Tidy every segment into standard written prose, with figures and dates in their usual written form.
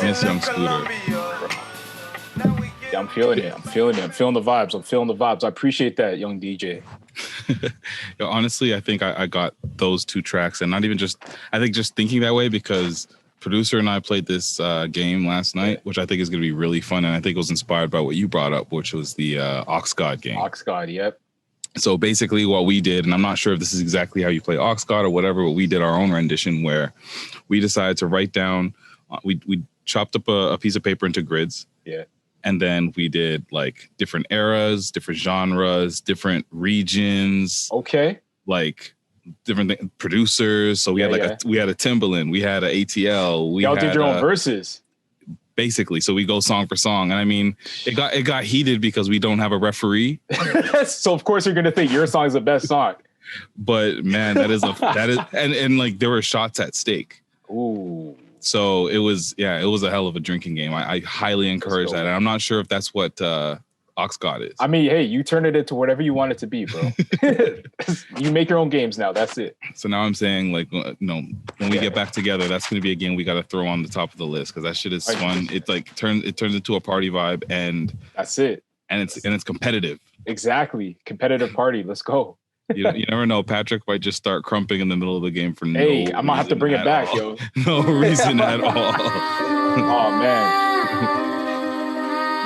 Miss Young Scooter. Yeah, I'm feeling it. I'm feeling the vibes. I appreciate that, young DJ. Yo, honestly, I think I got those two tracks, and not even just. I think just thinking that way because producer and I played this game last night, which I think is going to be really fun, and I think it was inspired by what you brought up, which was the Ox God game. Ox God, yep. So basically, what we did, and I'm not sure if this is exactly how you play Ox God or whatever, but we did our own rendition where we decided to write down. We chopped up a piece of paper into grids. Yeah. And then we did like different eras, different genres, different regions. Okay. Like different producers. So we had we had a Timbaland, we had a ATL. Y'all did your own verses. Basically, so we go song for song, and I mean, it got heated because we don't have a referee. So of course you're gonna think your song is the best song. But man, that is and like there were shots at stake. Ooh. So it was a hell of a drinking game. I highly encourage that. And I'm not sure if that's what Ox God is. I mean, hey, you turn it into whatever you want it to be, bro. You make your own games now. That's it. So now I'm saying, like, when we get back together, that's going to be a game we got to throw on the top of the list because that shit is fun. It like turns into a party vibe, and that's it. And it's competitive. Exactly, competitive party. Let's go. You never know. Patrick might just start crumping in the middle of the game for no reason. Hey, I'm gonna have to bring it back, yo. No reason at all. Oh man.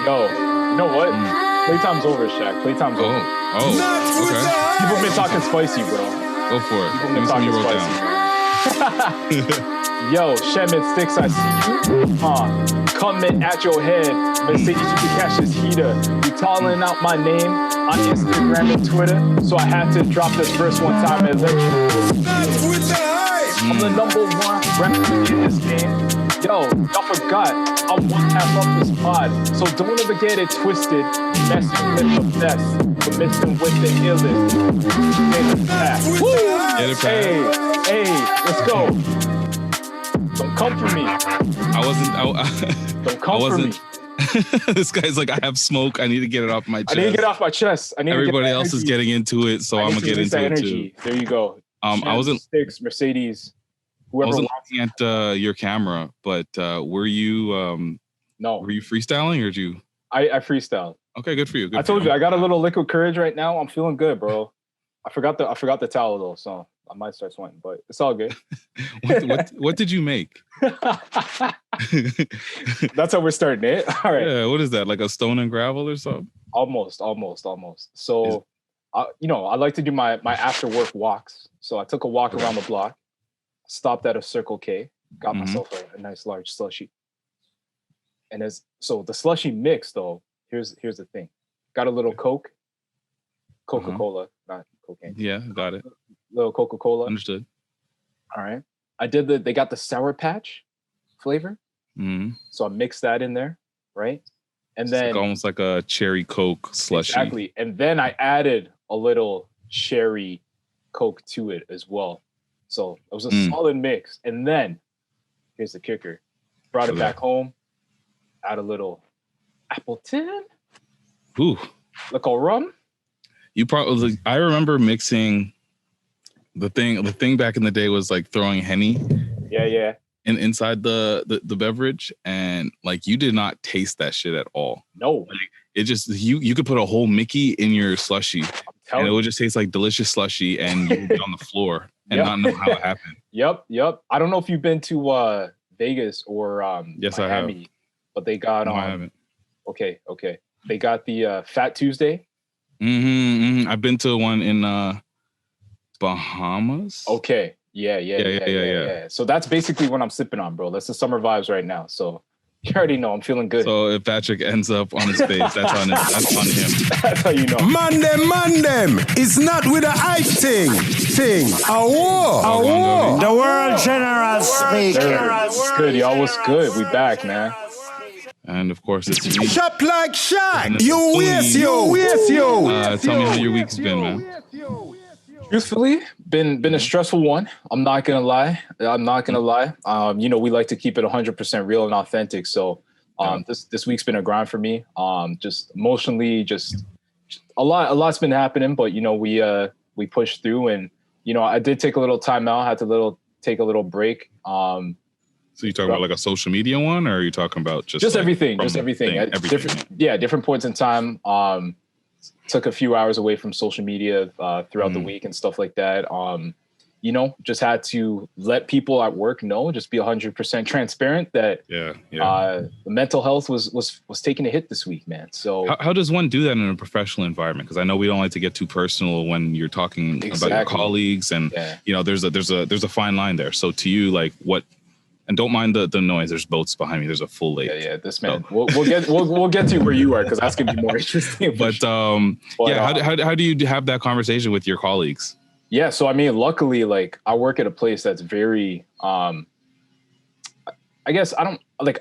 Yo, you know what? Playtime's over, Shaq. Playtime's over. Oh, okay. People been talking spicy, bro. Go for it. Let me see what you wrote down. Yo, Shedman Sticks, I see you. Coming at your head. Mercedes, you can catch this heater. You calling out my name on Instagram and Twitter. So I had to drop this verse one time and let you know. I'm the number one rapper in this game. Yo, y'all forgot, I'm one half of this pod. So don't ever get it twisted. Messing with the best, but messing with the illest. Get it back. Hey, let's go. Don't come for me. Don't come for me. This guy's like, I have smoke. I need to get it off my chest. I need to get off my chest. Everybody else is getting into it, so I'm gonna get into it too. There you go. I wasn't Sticks, Mercedes. I wasn't looking at your camera, but were you? No. Were you freestyling or did you? I freestyled. Okay, good for you. I told you I got a little liquid courage right now. I'm feeling good, bro. I forgot the towel though, so I might start sweating, but it's all good. what did you make? That's how we're starting it. All right. Yeah. What is that? Like a stone and gravel or something? Almost. So, I like to do my after work walks. So I took a walk around the block, stopped at a Circle K, got myself a nice large slushie. And the slushie mix though, here's the thing. Got a little Coca-Cola, not cocaine. Yeah, got it. Little Coca-Cola. Understood. All right. They got the Sour Patch flavor. Mm-hmm. So I mixed that in there, right? And then like almost like a cherry Coke slushie. Exactly. And then I added a little cherry Coke to it as well. So it was a solid mix. And then here's the kicker. Brought it back home. Add a little Appleton. Ooh. Little rum. You probably I remember mixing the thing back in the day was like throwing Henny. Yeah. And inside the beverage, and like you did not taste that shit at all. No. Like, it just you could put a whole Mickey in your slushie and it would just taste like delicious slushie and you would be on the floor and not know how it happened. Yep. I don't know if you've been to Vegas or yes, Miami, I have. But they got no, I haven't. Okay. They got the Fat Tuesday. Mm-hmm. I've been to one in Bahamas. Okay. Yeah. So that's basically what I'm sipping on, bro. That's the summer vibes right now. So you already know I'm feeling good. So if Patrick ends up on his face, that's on him. That's how you know. Mandem. It's not with a hype thing. A war. The world general speaking. It's good, y'all. What's good? We back, man. And of course, it's me. Shop like Shaq. You. Tell me how your week's been, man. Truthfully, been a stressful one. I'm not gonna lie. We like to keep it 100% real and authentic. So, this week's been a grind for me. Just emotionally, just a lot's been happening. But we pushed through, and I did take a little time out. Had to take a little break. So you talking about like a social media one, or are you talking about just like everything, just everything. At different points in time. Took a few hours away from social media throughout the week and stuff like that. Just had to let people at work know, just be 100% transparent that the mental health was taking a hit this week, man. So how does one do that in a professional environment? Because I know we don't like to get too personal when you're talking about your colleagues, and there's a fine line there. So to you, like what? And don't mind the noise. There's boats behind me. There's a full lake. Yeah. This man. So. We'll get to where you are, because that's gonna be more interesting. But how do you have that conversation with your colleagues? Yeah. So I mean, luckily, like I work at a place that's very, I guess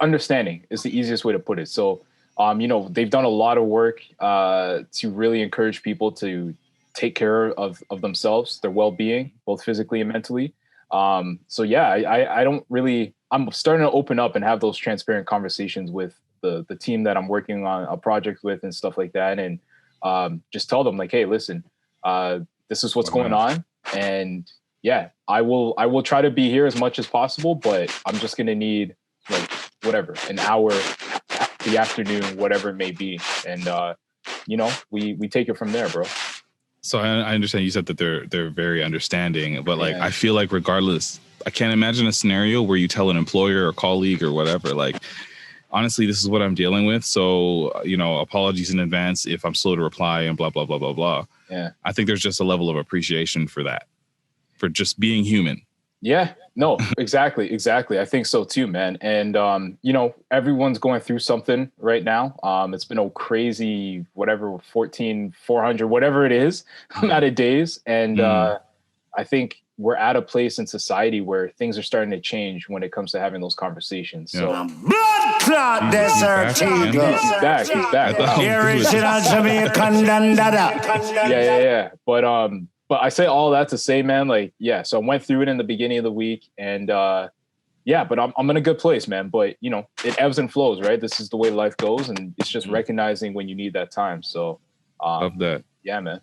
understanding is the easiest way to put it. So, they've done a lot of work to really encourage people to take care of themselves, their well-being, both physically and mentally. I don't really, I'm starting to open up and have those transparent conversations with the team that I'm working on a project with and stuff like that. And just tell them like, hey, listen, this is what's going on. And I will try to be here as much as possible, but I'm just going to need like whatever, an hour, the afternoon, whatever it may be. And, we take it from there, bro. So I understand you said that they're very understanding, but like I feel like regardless, I can't imagine a scenario where you tell an employer or colleague or whatever, like, honestly, this is what I'm dealing with. So, apologies in advance if I'm slow to reply and blah, blah, blah, blah, blah. Yeah. I think there's just a level of appreciation for that, for just being human. Yeah, no, exactly. I think so too, man. And, everyone's going through something right now. It's been a crazy, whatever, 400, whatever it is, amount of days. And I think we're at a place in society where things are starting to change when it comes to having those conversations. So blood clot desert eagle. He's back. The original Jamaican dandada. Yeah. But I say all that to say, man, so I went through it in the beginning of the week, and but I'm in a good place, man. But it ebbs and flows, right? This is the way life goes, and it's just recognizing when you need that time. So love that. Yeah, man.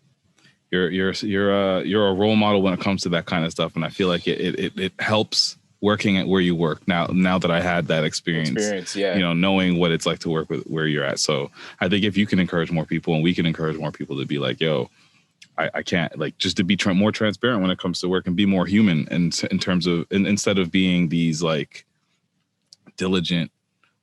You're a role model when it comes to that kind of stuff, and I feel like it helps working at where you work now that I had that experience, knowing what it's like to work with where you're at. So I think if you can encourage more people, and we can encourage more people to be like, yo, I can't, like, just to be more transparent when it comes to work and be more human, and in terms of, instead of being these like diligent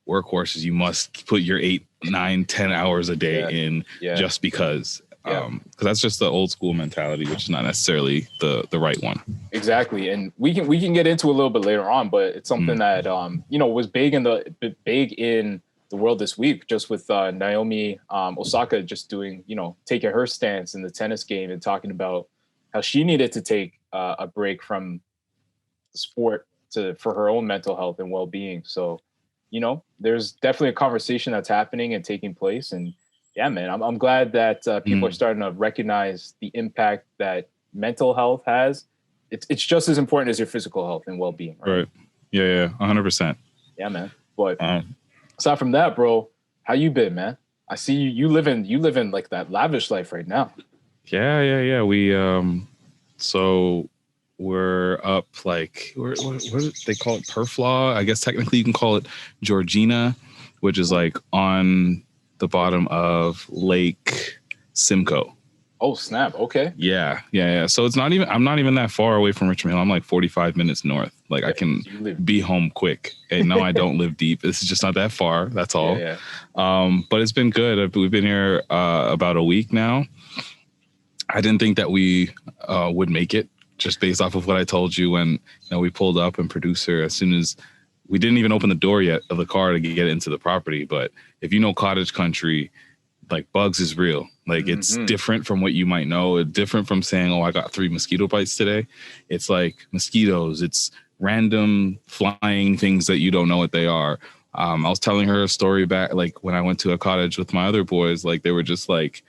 workhorses, you must put your 8, 9, 10 hours a day in just because. Because that's just the old school mentality, which is not necessarily the right one. Exactly, and we can get into a little bit later on, but it's something that was big in the world this week, just with Naomi Osaka just doing taking her stance in the tennis game and talking about how she needed to take a break from the sport for her own mental health and well-being. So there's definitely a conversation that's happening and taking place, and yeah, man, I'm glad that people are starting to recognize the impact that mental health has. It's just as important as your physical health and well-being. Right. Yeah. 100%. Yeah, man. But aside from that, bro, how you been, man? I see you live in like that lavish life right now. Yeah. We so we're up like what do they call it? Perflaw? I guess technically you can call it Georgina, which is like on the bottom of Lake Simcoe. Oh, snap. Okay. Yeah. So I'm not even that far away from Richmond Hill. I'm like 45 minutes north. Like I can be home quick. And no, I don't live deep. This is just not that far. That's all. Yeah. But it's been good. We've been here about a week now. I didn't think that we would make it, just based off of what I told you when we pulled up, and producer, as soon as we didn't even open the door yet of the car to get into the property. But if you know cottage country, like bugs is real. Like it's different from what you might know. It's different from saying, oh, I got 3 mosquito bites today. It's like mosquitoes. It's random flying things that you don't know what they are. I was telling her a story back, like when I went to a cottage with my other boys, like they were just like,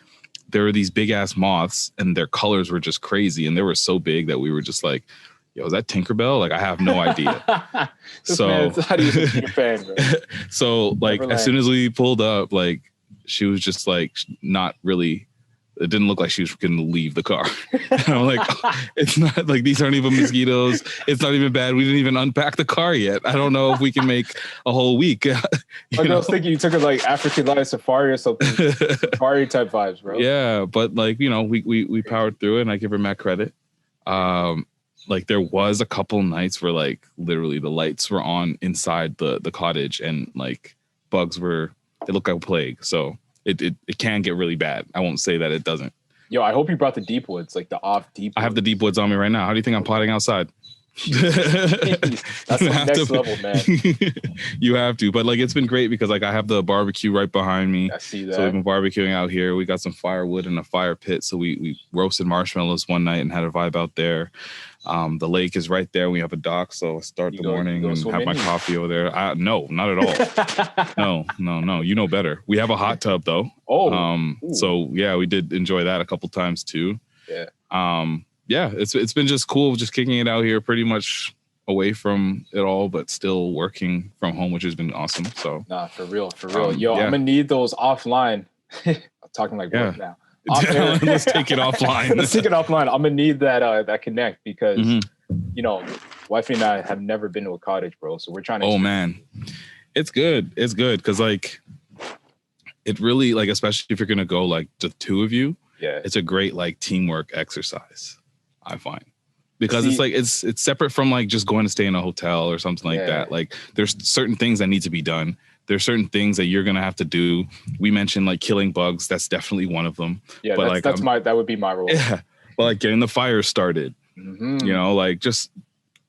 there were these big ass moths and their colors were just crazy. And they were so big that we were just like, yo, is that Tinkerbell? Like, I have no idea. So, how do you think you're a fan, bro? So like, as soon as we pulled up, like, she was just like, not really it didn't look like she was going to leave the car. And I'm like, it's not like these aren't even mosquitoes. It's not even bad. We didn't even unpack the car yet. I don't know if we can make a whole week. I was thinking you took it like African Lion Safari or something. Safari type vibes, bro. Yeah, but like, we powered through it, and I give her mad credit. Like there was a couple nights where like literally the lights were on inside the cottage, and like bugs they look like a plague. So it can get really bad. I won't say that it doesn't. Yo, I hope you brought the deep woods, like the off deep woods. I have the deep woods on me right now. How do you think I'm potting outside? That's the next level, man. You have to, but like it's been great because like I have the barbecue right behind me. I see that. So we've been barbecuing out here. We got some firewood and a fire pit. So we roasted marshmallows one night and had a vibe out there. The lake is right there. We have a dock, so I start the morning and have my coffee over there. No, not at all. No. You know better. We have a hot tub though. So yeah, we did enjoy that a couple times too. Yeah. Yeah, it's been just cool, just kicking it out here, pretty much away from it all, but still working from home, which has been awesome. So nah, for real. Yo, I'm gonna need those offline. I'm talking like work now. Let's take it offline. I'm gonna need that connect because wifey and I have never been to a cottage, bro. So we're trying to. Oh man, it's good because like it really like, especially if you're gonna go like the two of you. Yeah, it's a great like teamwork exercise, I find, because it's like it's separate from like just going to stay in a hotel or something like that. Like there's certain things that need to be done. There's certain things that you're gonna have to do. We mentioned like killing bugs. That's definitely one of them. Yeah, but that would be my role. Yeah, but like getting the fire started. Like just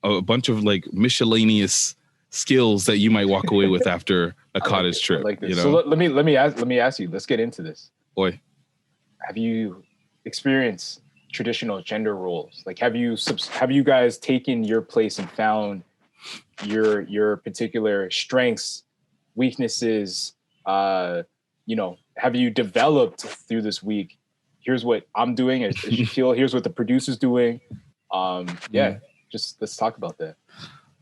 a bunch of like miscellaneous skills that you might walk away with after a cottage trip. Like this. So let me ask you. Let's get into this. Boy. Have you experienced traditional gender roles? Like, have you guys taken your place and found your particular strengths, weaknesses? Have you developed through this week? Here's what I'm doing as you feel. Here's what the producer's doing. Just let's talk about that.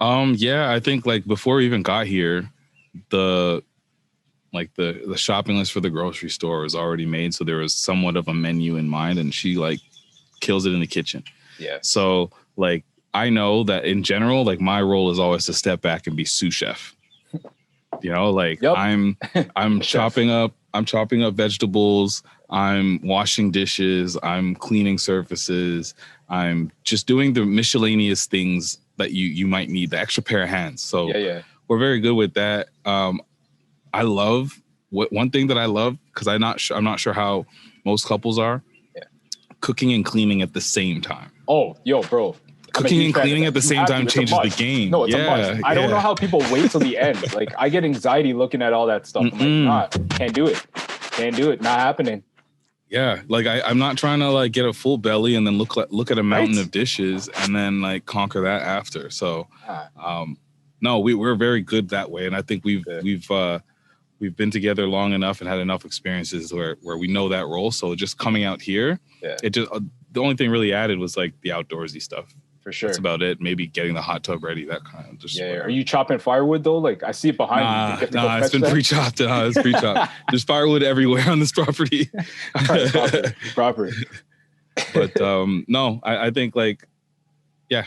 I think like before we even got here, the shopping list for the grocery store was already made. So there was somewhat of a menu in mind, and she like kills it in the kitchen. Yeah. So like, I know that in general, like my role is always to step back and be sous chef. I'm chopping up vegetables. I'm washing dishes. I'm cleaning surfaces. I'm just doing the miscellaneous things that you might need, the extra pair of hands. So we're very good with that. I love one thing that I love, because I'm not sure how most couples are. Yeah. Cooking and cleaning at the same time. Oh, yo, bro. Cooking and cleaning at the same time changes the game. No, it's a must. I don't know how people wait till the end. Like I get anxiety looking at all that stuff. I'm like, can't do it. Not happening. Yeah, like I'm not trying to like get a full belly and then look at a mountain of dishes and then like conquer that after. So, no, we're very good that way, and I think we've been together long enough and had enough experiences where we know that role. So just coming out here, it just the only thing really added was like the outdoorsy stuff. For sure. That's about it. Maybe getting the hot tub ready, that kind of just. Yeah. Are you chopping firewood though? Like I see it behind you. It's been pre-chopped. It's pre-chopped. There's firewood everywhere on this property. All right, proper. But no, I think like, I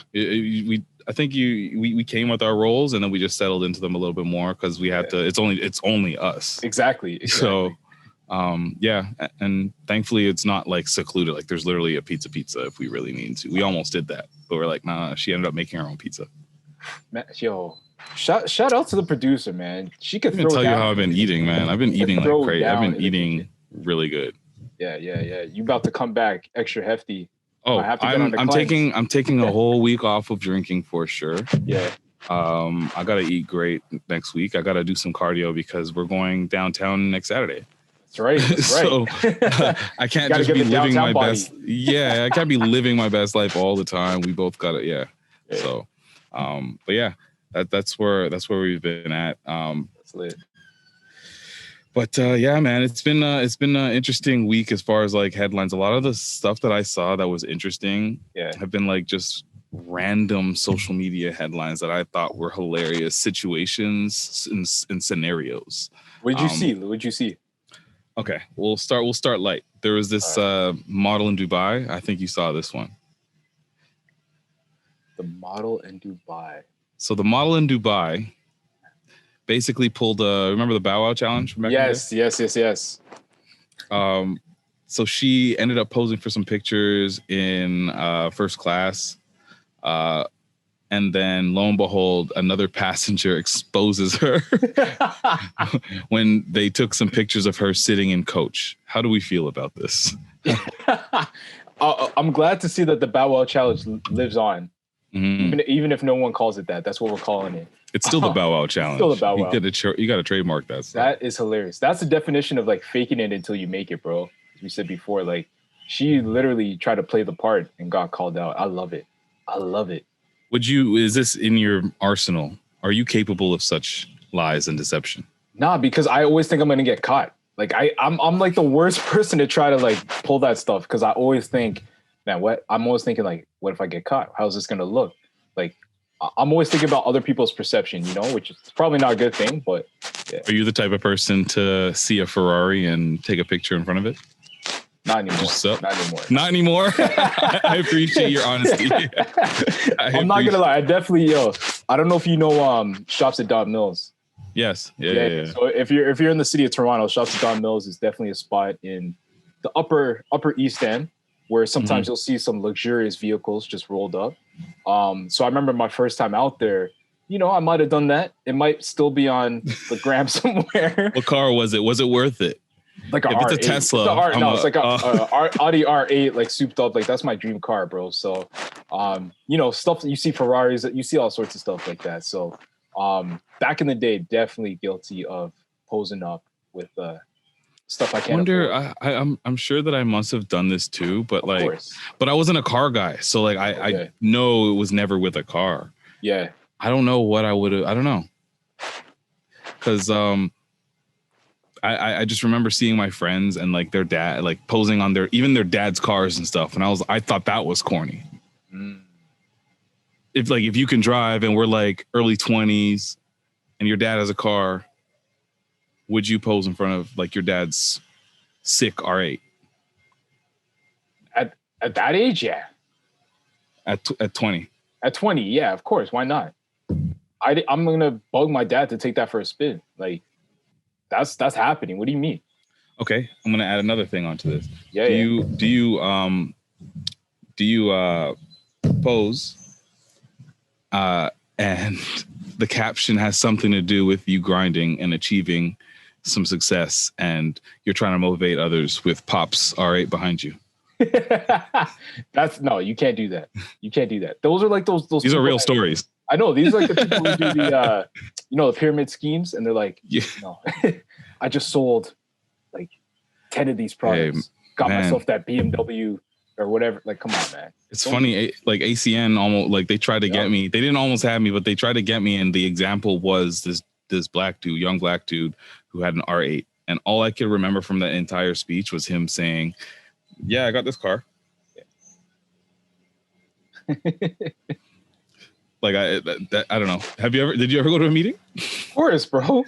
think we came with our roles and then we just settled into them a little bit more because we had to. It's only us. Exactly. So. And thankfully it's not like secluded. Like there's literally a pizza if we really need to. We almost did that, but we're like, nah. She ended up making her own pizza. Man, yo, shout out to the producer, man. She could throw tell down. you how I've been eating, man. I've been eating like crazy. I've been eating really good. Yeah. You about to come back extra hefty. Oh, I'm taking a whole week off of drinking for sure. Yeah. I gotta eat great next week. I gotta do some cardio because we're going downtown next Saturday. That's right. So I can't just be living my best. Yeah, I can't be living my best life all the time. We both got it. Yeah. So, but yeah, that's where we've been at. That's lit. But yeah, man, it's been an interesting week as far as like headlines. A lot of the stuff that I saw that was interesting have been like just random social media headlines that I thought were hilarious situations and scenarios. What did you see? Okay, we'll start light. There was this model in Dubai. I think you saw this one. The model in Dubai. So the model in Dubai basically pulled remember the Bow Wow challenge from back in the day? Yes. So she ended up posing for some pictures in first class. And then lo and behold, another passenger exposes her when they took some pictures of her sitting in coach. How do we feel about this? I'm glad to see that the Bow Wow challenge lives on. Mm-hmm. Even if no one calls it that, that's what we're calling it. It's still the Bow Wow challenge. Still the Bow Wow. You got to trademark that stuff. That is hilarious. That's the definition of like faking it until you make it, bro. As we said before, like she literally tried to play the part and got called out. I love it. Is this in your arsenal? Are you capable of such lies and deception? Nah, because I always think I'm gonna get caught. Like I'm like the worst person to try to like pull that stuff because I always think, man, I'm always thinking like, what if I get caught? How's this gonna look? Like I'm always thinking about other people's perception, which is probably not a good thing, but yeah. Are you the type of person to see a Ferrari and take a picture in front of it? Not anymore. Not anymore. I appreciate your honesty. I'm not gonna lie. I definitely, I don't know if you know Shops at Don Mills. Yes. Yeah. So if you're in the city of Toronto, Shops at Don Mills is definitely a spot in the upper East End where sometimes you'll see some luxurious vehicles just rolled up. So I remember my first time out there. I might have done that. It might still be on the gram somewhere. What car was it? Was it worth it? Like if it's a Tesla, it's like a Audi R8, like souped up. Like that's my dream car, bro. So, stuff that you see Ferraris, you see all sorts of stuff like that. So, back in the day, definitely guilty of posing up with stuff I can't. I'm sure that I must have done this too, but but I wasn't a car guy, so like I know it was never with a car. Yeah, I don't know what I would have. I don't know, because I just remember seeing my friends and like their dad like posing on their dad's cars and stuff, and I thought that was corny. If you can drive and we're like early 20s and your dad has a car, would you pose in front of like your dad's sick R8? At that age, yeah. At 20. At 20, yeah, of course. Why not? I'm gonna bug my dad to take that for a spin. Like that's happening. What do you mean? Okay, I'm gonna add another thing onto this. Yeah. Do you pose? And the caption has something to do with you grinding and achieving some success, and you're trying to motivate others with Pop's R8 behind you. No, you can't do that. You can't do that. Those are like those. These are real stories. I know these are like the people who do the the pyramid schemes, and they're like, no, I just sold like 10 of these products, got myself that BMW or whatever. Like, come on, man. It's funny, like ACN almost like they tried to get me. They didn't almost have me, but they tried to get me, and the example was this young black dude who had an R8, and all I could remember from that entire speech was him saying, "Yeah, I got this car." Like I don't know. Did you ever go to a meeting? Of course, bro.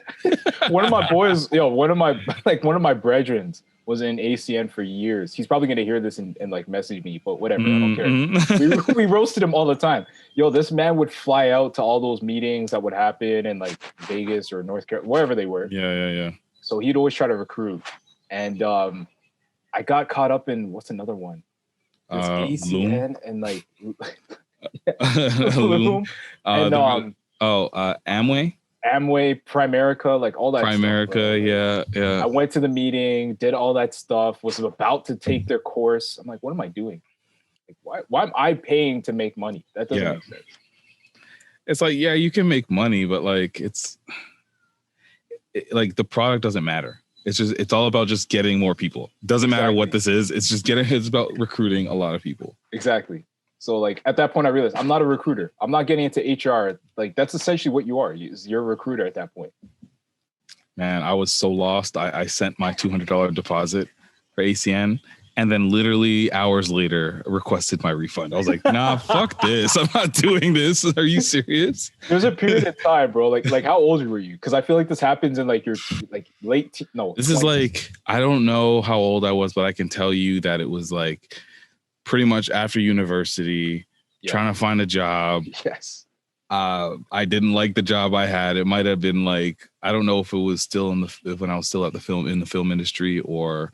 One of my boys, one of my brethrens was in ACN for years. He's probably gonna hear this and like message me, but whatever, I don't care. We roasted him all the time. This man would fly out to all those meetings that would happen in like Vegas or North Carolina, wherever they were. Yeah. So he'd always try to recruit. And I got caught up in what's another one? ACN Loom. and like Loom. Amway, Primerica, like all that Primerica, stuff, yeah. I went to the meeting, did all that stuff, was about to take their course. I'm like, what am I doing? Like, why am I paying to make money? That doesn't make sense. It's like, yeah, you can make money, but like like the product doesn't matter. It's all about just getting more people. Doesn't matter what this is. It's about recruiting a lot of people. Exactly. So like at that point, I realized I'm not a recruiter. I'm not getting into HR. Like that's essentially what you are. You're a recruiter at that point. Man, I was so lost. I sent my $200 deposit for ACN, And then literally hours later requested my refund. I was like, nah, fuck this. I'm not doing this. Are you serious? There's a period of time, bro. Like how old were you? Because I feel like this happens in like your like no. This 20s. is like, I don't know how old I was, but I can tell you that it was like pretty much after university, trying to find a job. Yes. I didn't like the job I had. It might have been like, I don't know if it was still when I was still at the film industry or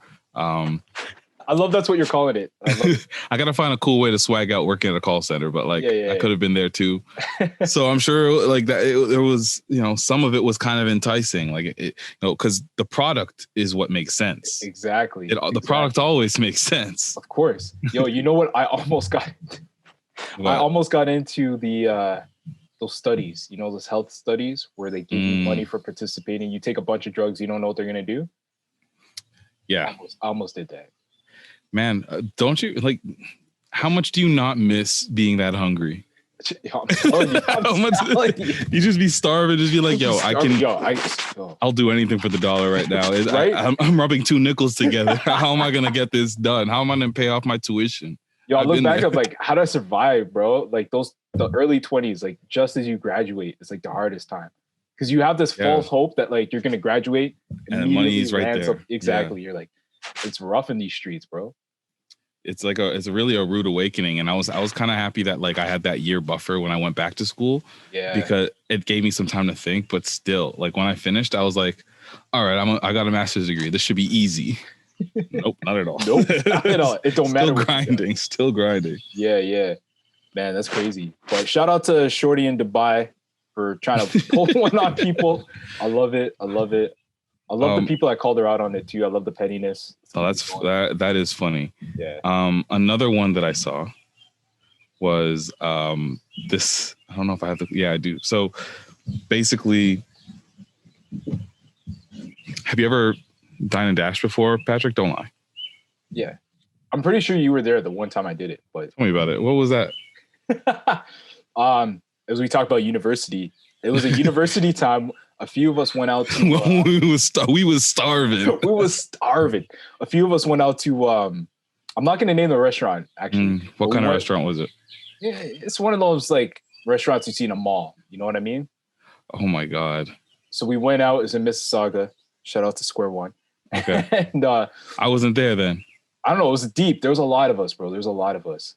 I love that's what you're calling it. I gotta find a cool way to swag out working at a call center, but like I could have been there too. So I'm sure like that there was, some of it was kind of enticing, like because the product is what makes sense. Exactly. The product always makes sense. Of course. Yo, you know what? I almost got into the those studies, those health studies where they give you money for participating. You take a bunch of drugs, you don't know what they're gonna do. Yeah, I almost did that. Man, don't you like? How much do you not miss being that hungry? Yo, I'm telling you, you just be starving, just be like, I'll do anything for the dollar right now. Right? I'm rubbing 2 nickels together. How am I gonna get this done? How am I gonna pay off my tuition? Yo, I look back at like, how do I survive, bro? Like the early 20s, like just as you graduate, it's like the hardest time because you have this false hope that like you're gonna graduate and the money's right there. Exactly, you're like, it's rough in these streets, bro. It's like it's really a rude awakening, and I was kind of happy that like I had that year buffer when I went back to school, because it gave me some time to think. But still, like when I finished, I was like, all right, I got a master's degree. This should be easy. Nope, not at all. Nope, not at all. It don't matter. Still grinding. Yeah, man, that's crazy. But shout out to Shorty in Dubai for trying to pull one on people. I love it. I love the people that called her out on it too. I love the pettiness. Oh, that is funny. Yeah. Another one that I saw was this. I don't know if I have to. Yeah, I do. So basically, have you ever dined and dashed before, Patrick? Don't lie. Yeah, I'm pretty sure you were there the one time I did it. But tell me about it. What was that? As we talked about university, it was a university time. A few of us went out to. we was starving. We was starving. A few of us went out to. I'm not going to name the restaurant actually. What kind of restaurant was it? Yeah, it's one of those like restaurants you see in a mall. You know what I mean? Oh my god! So we went out. It's in Mississauga. Shout out to Square One. Okay. And I wasn't there then. I don't know. It was deep. There was a lot of us, bro. There's a lot of us.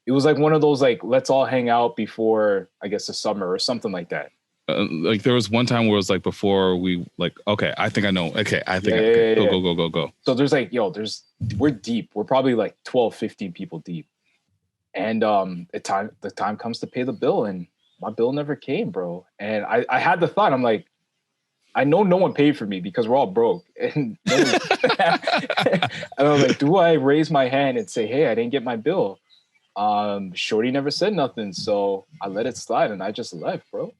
It was like one of those like let's all hang out before I guess the summer or something like that. Like there was one time where it was like before we like, okay, I think I know. Okay, I think go. So there's like, we're deep. We're probably like 12, 15 people deep. And the time comes to pay the bill and my bill never came, bro. And I had the thought, I'm like, I know no one paid for me because we're all broke. And, and I was like, do I raise my hand and say, hey, I didn't get my bill? Shorty never said nothing. So I let it slide and I just left, bro.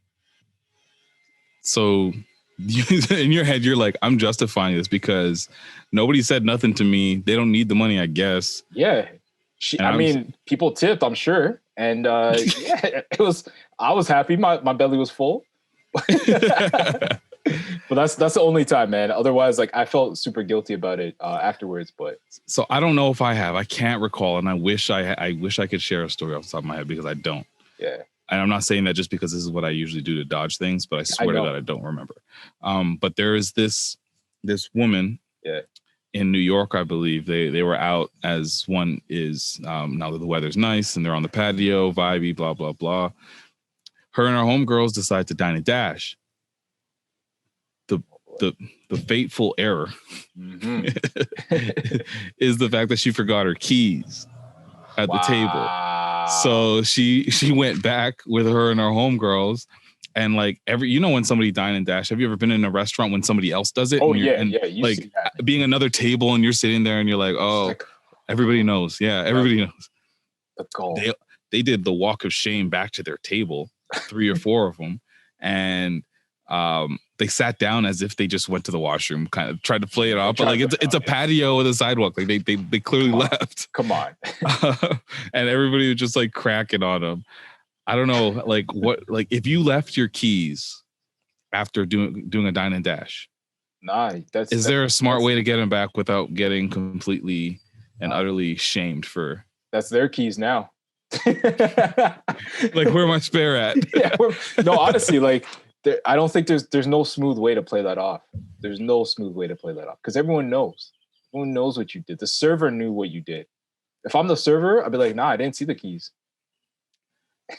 So in your head, you're like, I'm justifying this because nobody said nothing to me. They don't need the money, I guess. Yeah. People tipped, I'm sure. And I was happy. My belly was full. But that's the only time, man. Otherwise, like I felt super guilty about it afterwards. But so I don't know if I have. I can't recall, and I wish I could share a story off the top of my head because I don't. Yeah. And I'm not saying that just because this is what I usually do to dodge things, but I swear to God, I don't remember. But there is this woman in New York, I believe. They were out as one is now that the weather's nice and they're on the patio, vibey, blah, blah, blah. Her and her homegirls decide to dine and dash. The fateful error is the fact that she forgot her keys at the table. So she went back with her and her homegirls, and like when somebody dine and dash, have you ever been in a restaurant when somebody else does it? Oh like being another table and you're sitting there and you're like, oh, everybody knows. Yeah, everybody knows. The goal. They did the walk of shame back to their table, 3 or 4 of them, and they sat down as if they just went to the washroom, kind of tried to play it off, but like it's a patio with a sidewalk. Like they clearly left. Come on. And everybody was just like cracking on them. I don't know, like if you left your keys after doing a dine and dash. Nah, is there a smart way to get them back without getting completely and utterly shamed for. That's their keys now. Like, where my spare at? Yeah, no, honestly, like I don't think there's no smooth way to play that off. There's no smooth way to play that off because everyone knows. Everyone knows what you did. The server knew what you did. If I'm the server, I'd be like, nah, I didn't see the keys.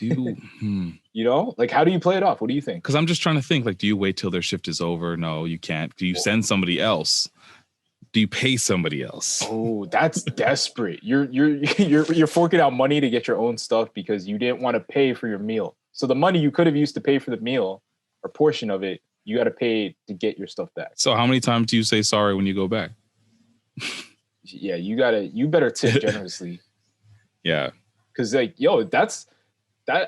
You know, like, how do you play it off? What do you think? Because I'm just trying to think, like, do you wait till their shift is over? No, you can't. Do you send somebody else? Do you pay somebody else? Oh, that's desperate. You're forking out money to get your own stuff because you didn't want to pay for your meal. So the money you could have used to pay for the meal, or portion of it, you got to pay to get your stuff back. So how many times do you say sorry when you go back? Yeah, you better tip generously. Yeah. Because like, yo, that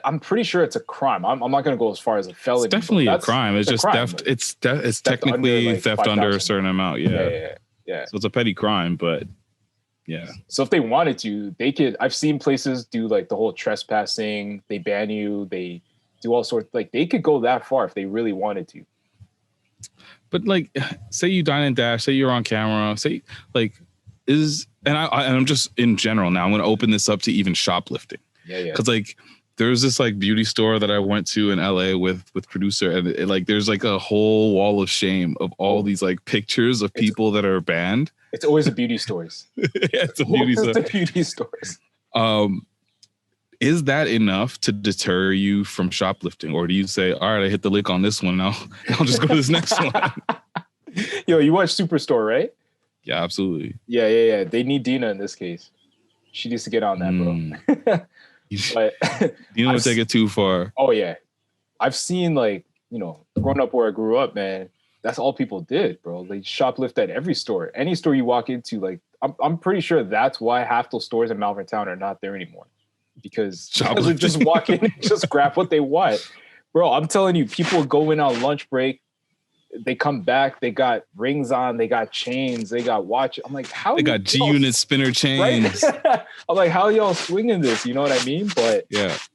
I'm pretty sure it's a crime. I'm not gonna go as far as a felony. It's definitely a crime. It's just crime. theft. It's technically under, like, theft 5,000. under a certain amount. Yeah. So it's a petty crime, but yeah. So if they wanted to, they could. I've seen places do like the whole trespassing. They ban you. They do all sorts. Like, they could go that far if they really wanted to. But like, say you dine and dash. Say you're on camera. Say like I'm just in general now. I'm going to open this up to even shoplifting. Yeah. Because like, there's this like beauty store that I went to in LA with producer, and like there's like a whole wall of shame of all these like pictures of people that are banned. It's always the beauty stores. It's a beauty store. The beauty stores. Is that enough to deter you from shoplifting, or do you say, all right, I hit the lick on this one now, I'll just go to this next one? Yo, you watch Superstore, right? Yeah, absolutely. Yeah. They need Dina in this case. She needs to get on that, bro. But you don't take it too far. Oh yeah, I've seen, like, you know, growing up where I grew up, man. That's all people did, bro. They shoplift at every store, any store you walk into. Like, I'm pretty sure that's why half those stores in Malvern Town are not there anymore, because they just walk in and just grab what they want, bro. I'm telling you, people go in on lunch break. They come back, they got rings on, they got chains, they got watch. I'm like, how? They got G-Unit spinner chains. Right? I'm like, how y'all swinging this? You know what I mean? But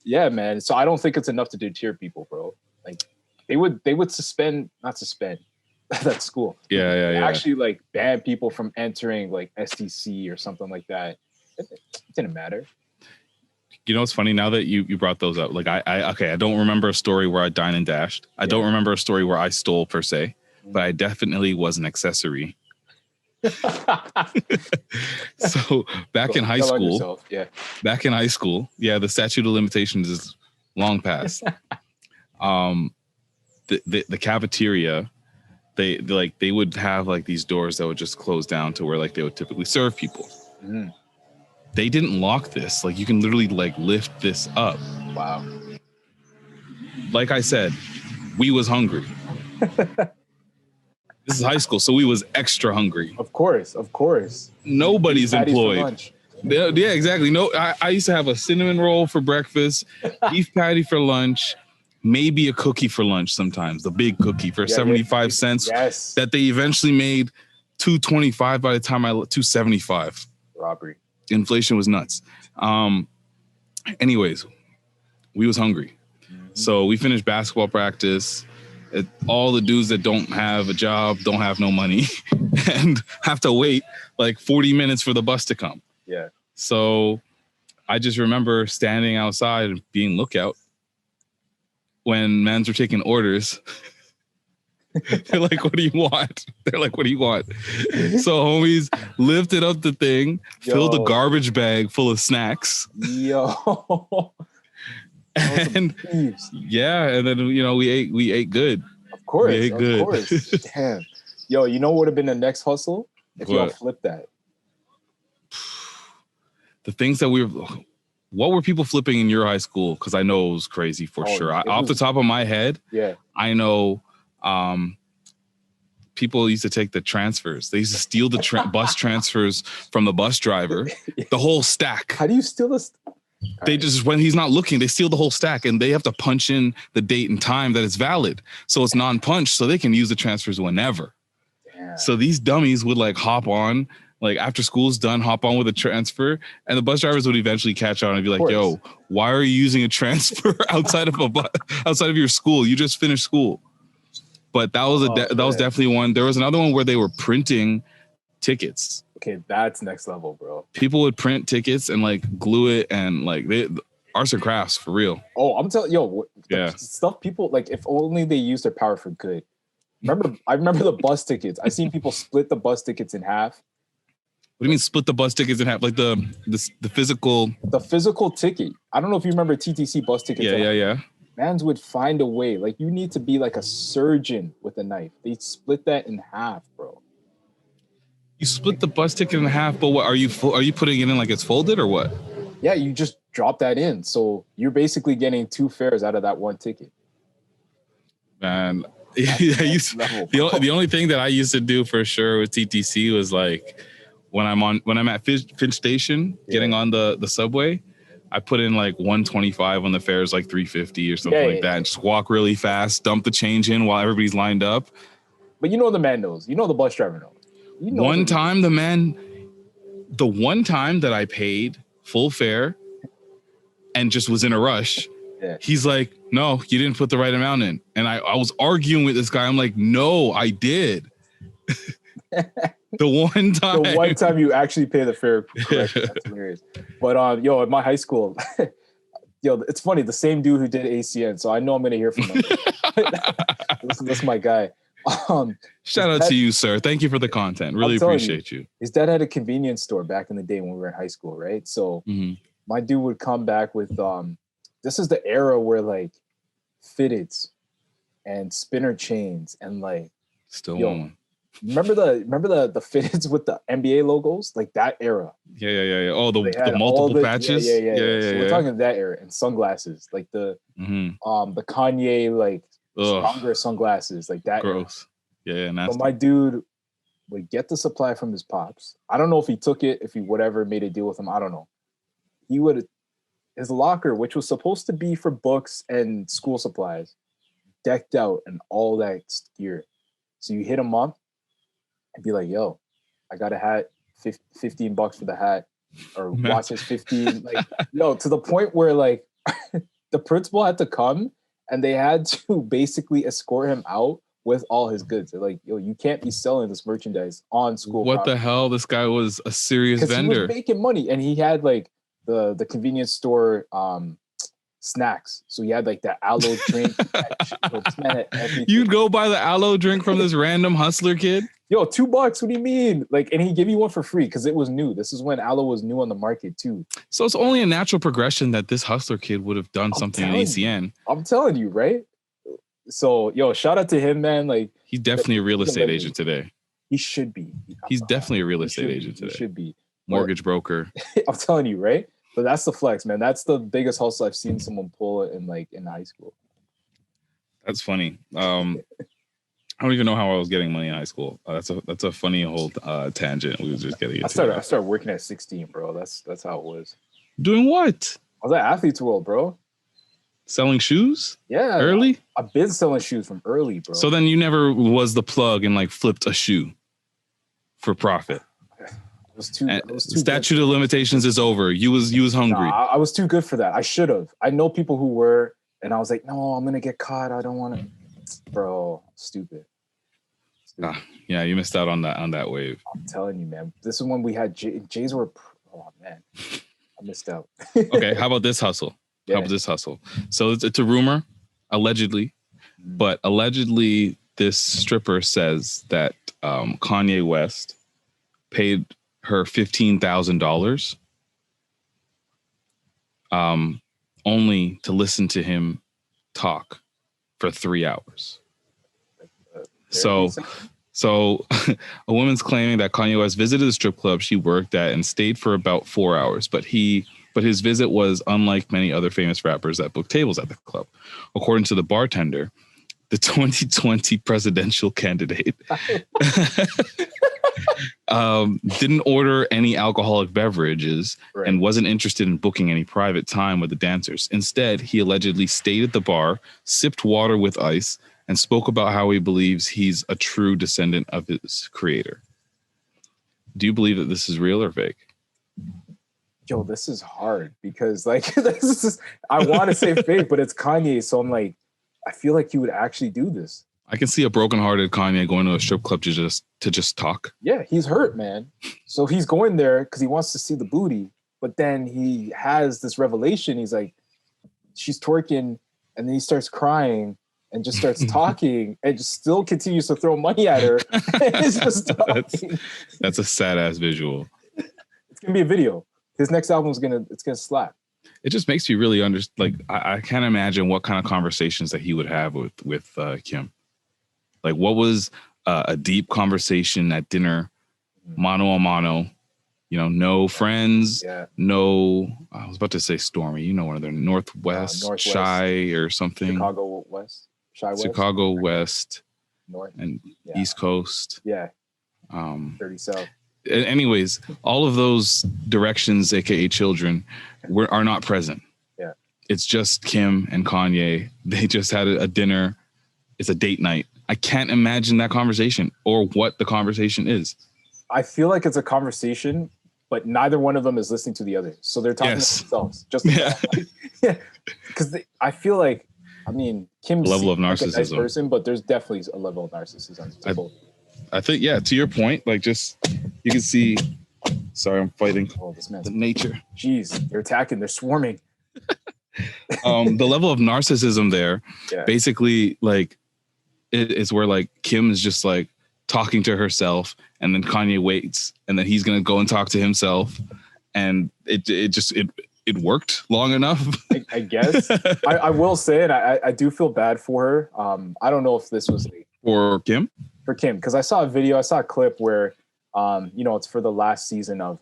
yeah, man. So I don't think it's enough to deter people, bro. Like, they would not suspend. That's school. Yeah. Actually, like, ban people from entering like STC or something like that. It didn't matter. You know what's funny, now that you brought those up? Like, I don't remember a story where I dine and dashed. I don't remember a story where I stole per se, but I definitely was an accessory. So back in high school, the statute of limitations is long past. The cafeteria, they would have like these doors that would just close down to where like they would typically serve people. They didn't lock this. Like, you can literally like lift this up. Wow. Like I said, we was hungry. This is high school, so we was extra hungry. Of course. Nobody's employed. Yeah, exactly. No, I used to have a cinnamon roll for breakfast, beef patty for lunch, maybe a cookie for lunch sometimes, the big cookie for 75 cents. Yes. That they eventually made $2.25 by the time $2.75. Robbery. Inflation was nuts. Anyways, we was hungry. So we finished basketball practice. All the dudes that don't have a job, don't have no money, and have to wait like 40 minutes for the bus to come. Yeah. So I just remember standing outside and being lookout when mans were taking orders. They're like, what do you want? So homies lifted up the thing, filled a garbage bag full of snacks. Yo. And and then, you know, we ate good. Of course. We ate good. Course. Damn. Yo, you know what would have been the next hustle? If y'all flipped that. The things that what were people flipping in your high school? Because I know it was crazy for sure. Off the top of my head, I know people used to take the transfers. They used to steal the bus transfers from the bus driver, the whole stack. How do you steal this? They just, when he's not looking, they steal the whole stack, and they have to punch in the date and time that it's valid. So it's non-punched, so they can use the transfers whenever. Damn. So these dummies would like hop on, like after school's done, hop on with a transfer, and the bus drivers would eventually catch on and be like, yo, why are you using a transfer outside of your school? You just finished school. But that was that was definitely one. There was another one where they were printing tickets. Okay, that's next level, bro. People would print tickets and like glue it, and like arts and crafts for real. Oh, I'm telling Yeah. stuff people like. If only they use their power for good. I remember the bus tickets. I seen people split the bus tickets in half. What do you mean split the bus tickets in half? Like the physical. The physical ticket. I don't know if you remember TTC bus tickets. Yeah. Mans would find a way. Like you need to be like a surgeon with a knife. They split that in half, bro. You split the bus ticket in half, but what are you putting it in like it's folded or what? Yeah, you just drop that in. So you're basically getting 2 fares out of that one ticket. Man, yeah. The only thing that I used to do for sure with TTC was like when I'm at Finch Station getting on the subway, I put in like 125 on the fares, like 350 or something like that, and just walk really fast, dump the change in while everybody's lined up. But you know the man knows. You know the bus driver knows. You know the one time that I paid full fare and just was in a rush, he's like, no, you didn't put the right amount in. And I was arguing with this guy. I'm like, no, I did. The one time you actually pay the fare correctly. That's hilarious. But at my high school, it's funny, the same dude who did ACN, so I know I'm gonna hear from him. That's my guy. Shout out to you, sir. Thank you for the content. Really appreciate you. His dad had a convenience store back in the day when we were in high school, right? So my dude would come back with this is the era where like fitteds and spinner chains and like still one. Remember the fitteds with the NBA logos, like that era. Yeah. Oh, the multiple patches. Yeah. So we're talking that era, and sunglasses, like the Kanye like stronger sunglasses, like that. Gross. Yeah, nasty. So my dude would get the supply from his pops. I don't know if he took it, if he whatever made a deal with him. I don't know. He would his locker, which was supposed to be for books and school supplies, decked out and all that gear. So you hit him up and be like, yo, I got a hat, $15 for the hat, or watches 15. Like, to the point where like the principal had to come and they had to basically escort him out with all his goods. They're like, yo, you can't be selling this merchandise on school property. The hell? This guy was a serious vendor. He was making money, and he had like the convenience store snacks. So he had like that aloe drink. You'd go buy the aloe drink from this random hustler kid? Yo, $2. What do you mean? Like, and he give you one for free because it was new. This is when aloe was new on the market too. So it's only a natural progression that this hustler kid would have done something in ACN. I'm telling you, right? So, shout out to him, man. Like, he's definitely a real estate agent today. He should be. He's definitely a real estate agent today. He should be. Mortgage broker. I'm telling you, right? But that's the flex, man. That's the biggest hustle I've seen someone pull in high school. That's funny. I don't even know how I was getting money in high school. That's a funny whole tangent. We were just getting. I started working at 16, bro. That's how it was. Doing what? I was at Athlete's World, bro. Selling shoes? Yeah. Early? I've been selling shoes from early, bro. So then you never was the plug and like flipped a shoe for profit. I was too statute of limitations is over. You was hungry. Nah, I was too good for that. I should have. I know people who were, and I was like, no, I'm gonna get caught. I don't want to. Bro, stupid. Yeah, you missed out on that wave. I'm telling you, man. This is when we had Jays were. Oh man, I missed out. Okay, how about this hustle? Yeah. How about this hustle? So it's a rumor, allegedly, but allegedly this stripper says that Kanye West paid her $15,000 only to listen to him talk for 3 hours. So a woman's claiming that Kanye West visited the strip club she worked at and stayed for about 4 hours, but his visit was unlike many other famous rappers that booked tables at the club. According to the bartender, the 2020 presidential candidate didn't order any alcoholic beverages and wasn't interested in booking any private time with the dancers. Instead, he allegedly stayed at the bar, sipped water with ice, and spoke about how he believes he's a true descendant of his creator. Do you believe that this is real or fake? Yo, this is hard because like I want to say fake, but it's Kanye, so I'm like, I feel like he would actually do this. I can see a brokenhearted Kanye going to a strip club to just talk. Yeah, he's hurt, man. So he's going there because he wants to see the booty. But then he has this revelation. He's like, she's twerking, and then he starts crying and just starts talking and just still continues to throw money at her. It's just talking. That's a sad ass visual. It's gonna be a video. His next album is gonna slap. It just makes you really understand. Like I can't imagine what kind of conversations that he would have with Kim. Like, what was a deep conversation at dinner, mano a mano? You know, no friends, no. I was about to say Stormy. You know, one of the Northwest Shy or something. Chicago West, Shy West, Chicago West, North and East Coast. Yeah. 30 South. Anyways, all of those directions, aka children, are not present. Yeah. It's just Kim and Kanye. They just had a dinner. It's a date night. I can't imagine that conversation or what the conversation is. I feel like it's a conversation, but neither one of them is listening to the other. So they're talking to themselves. Just because I feel like, I mean, Kim's level of narcissism. Like a nice person, but there's definitely a level of narcissism. I think, to your point, like just you can see. Sorry, I'm fighting. Oh, this man's the nature. Jeez, they're attacking. They're swarming. The level of narcissism there, basically, like it's where like Kim is just like talking to herself, and then Kanye waits, and then he's gonna go and talk to himself, and it worked long enough. I guess. I will say it. I do feel bad for her. I don't know if this was for Kim. For Kim, because I saw a clip where, it's for the last season of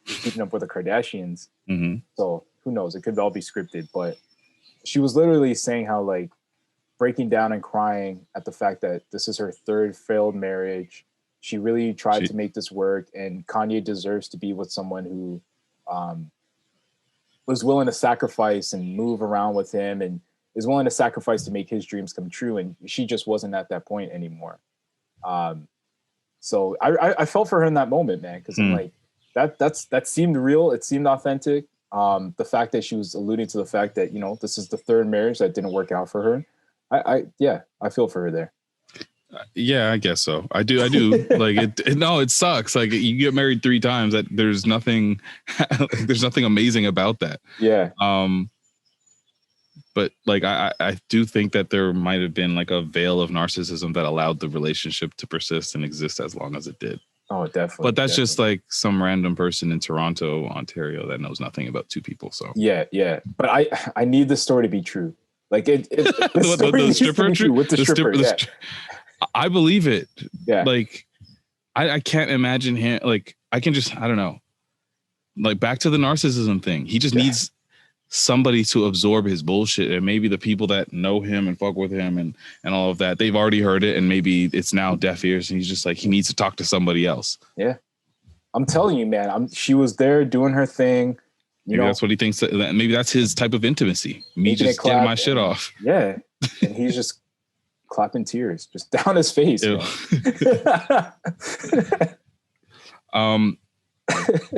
Keeping Up with the Kardashians. Mm-hmm. So who knows? It could all be scripted, but she was literally saying how like breaking down and crying at the fact that this is her third failed marriage. She really tried to make this work, and Kanye deserves to be with someone who was willing to sacrifice and move around with him and is willing to sacrifice to make his dreams come true. And she just wasn't at that point anymore. So I felt for her in that moment, man, because I'm like, that seemed real. It seemed authentic. The fact that she was alluding to the fact that, this is the third marriage that didn't work out for her. I feel for her there. Yeah, I guess so. I do. Like it sucks. Like you get married 3 times. That there's nothing amazing about that. Yeah. But like I do think that there might have been like a veil of narcissism that allowed the relationship to persist and exist as long as it did. Oh, definitely. But that's just like some random person in Toronto, Ontario that knows nothing about 2 people. So yeah. But I need the story to be true. Like the stripper true with the stripper. I believe it. Yeah. Like I can't imagine him. Like I don't know. Like back to the narcissism thing. He just needs somebody to absorb his bullshit, and maybe the people that know him and fuck with him and all of that, they've already heard it, and maybe it's now deaf ears, and he's just like, he needs to talk to somebody else. Yeah. I'm telling you, man, she was there doing her thing. Maybe that's what he thinks. Maybe that's his type of intimacy. Me just getting my shit off. Yeah. And he's just clapping tears just down his face. I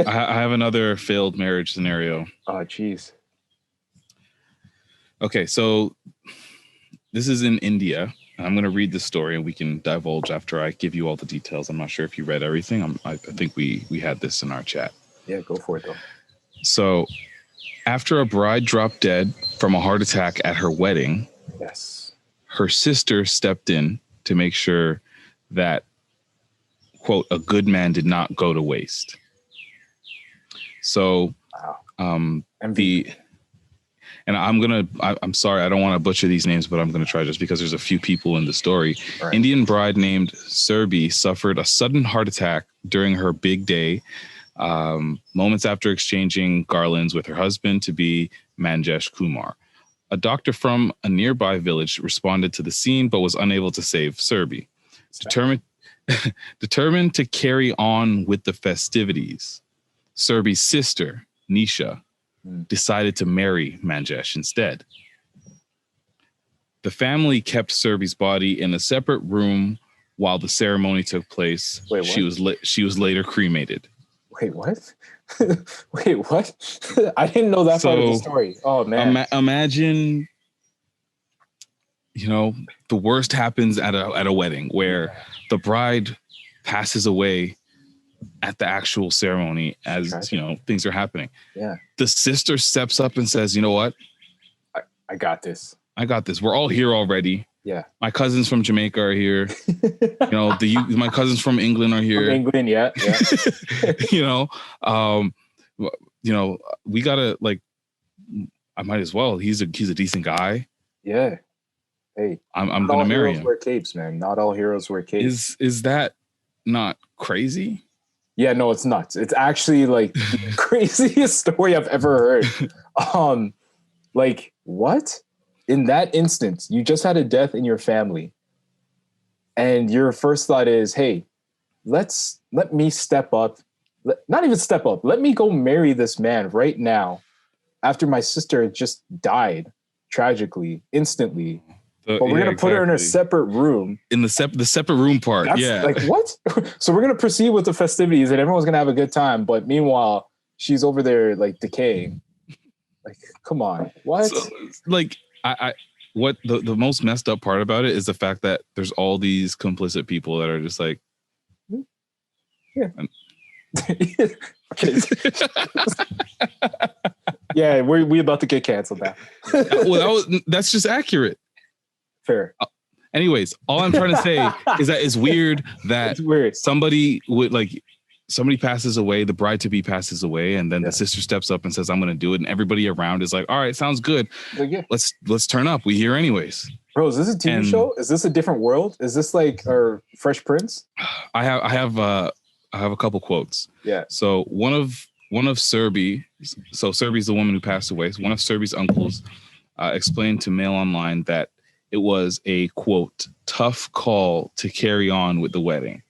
have another failed marriage scenario. Oh, geez. Okay, so this is in India. I'm going to read the story, and we can divulge after I give you all the details. I'm not sure if you read everything. I think we had this in our chat. Yeah, go for it, though. So after a bride dropped dead from a heart attack at her wedding, her sister stepped in to make sure that, quote, a good man did not go to waste. So I'm sorry, I don't want to butcher these names, but I'm going to try just because there's a few people in the story. Right. Indian bride named Surbi suffered a sudden heart attack during her big day, moments after exchanging garlands with her husband to be Manjesh Kumar. A doctor from a nearby village responded to the scene, but was unable to save Surbi. Determined to carry on with the festivities, Surbi's sister, Nisha, decided to marry Manjesh instead. The family kept Surbi's body in a separate room while the ceremony took place. Wait, what? She was later cremated. Wait, what? Wait, what? I didn't know that part of the story. Oh, man. Imagine you know, the worst happens at a wedding where the bride passes away at the actual ceremony as, you know, things are happening. Yeah. The sister steps up and says, you know what? I got this. I got this. We're all here already. Yeah. My cousins from Jamaica are here. You know, my cousins from England are here. From England, yeah. You know, we gotta, like, I might as well. He's a decent guy. Yeah. Hey, I'm gonna marry him. Wear capes, man. Not all heroes wear capes. Is that not crazy? Yeah, no, it's nuts. It's actually like the craziest story I've ever heard. Like, what? In that instance, you just had a death in your family, and your first thought is, hey, let me step up. Not even step up. Let me go marry this man right now after my sister just died tragically, instantly. But we're going to put her in a separate room. In the separate room part. Yeah. Like, what? So we're going to proceed with the festivities and everyone's going to have a good time. But meanwhile, she's over there like decaying. Like, come on. What? So, like, what the most messed up part about it is the fact that there's all these complicit people that are just like, yeah. Yeah, we about to get canceled now. Well, that's just accurate. Fair. Anyways, all I'm trying to say is that it's weird that somebody passes away, the bride to be passes away, and then the sister steps up and says, "I'm going to do it," and everybody around is like, "All right, sounds good. Like, yeah. Let's turn up. We here anyways." Bro, is this a TV show? Is this a different world? Is this like our Fresh Prince? I have a couple quotes. Yeah. So one of Serby, so Serby's the woman who passed away. So one of Serby's uncles explained to Mail Online that it was a, quote, tough call to carry on with the wedding.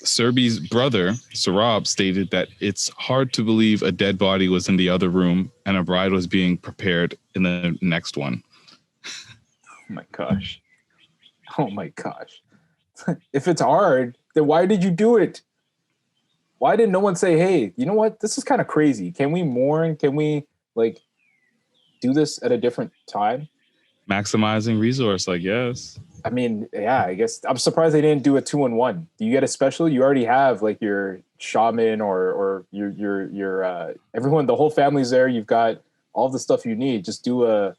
Serby's brother, Sarab, stated that it's hard to believe a dead body was in the other room and a bride was being prepared in the next one. Oh my gosh. Oh my gosh. If it's hard, then why did you do it? Why did no one say, hey, you know what? This is kind of crazy. Can we mourn? Can we like do this at a different time? Maximizing resource, I guess. I mean, yeah, I guess I'm surprised they didn't do a 2-in-1. Do you get a special? You already have like your shaman or your everyone, the whole family's there. You've got all the stuff you need. Just do a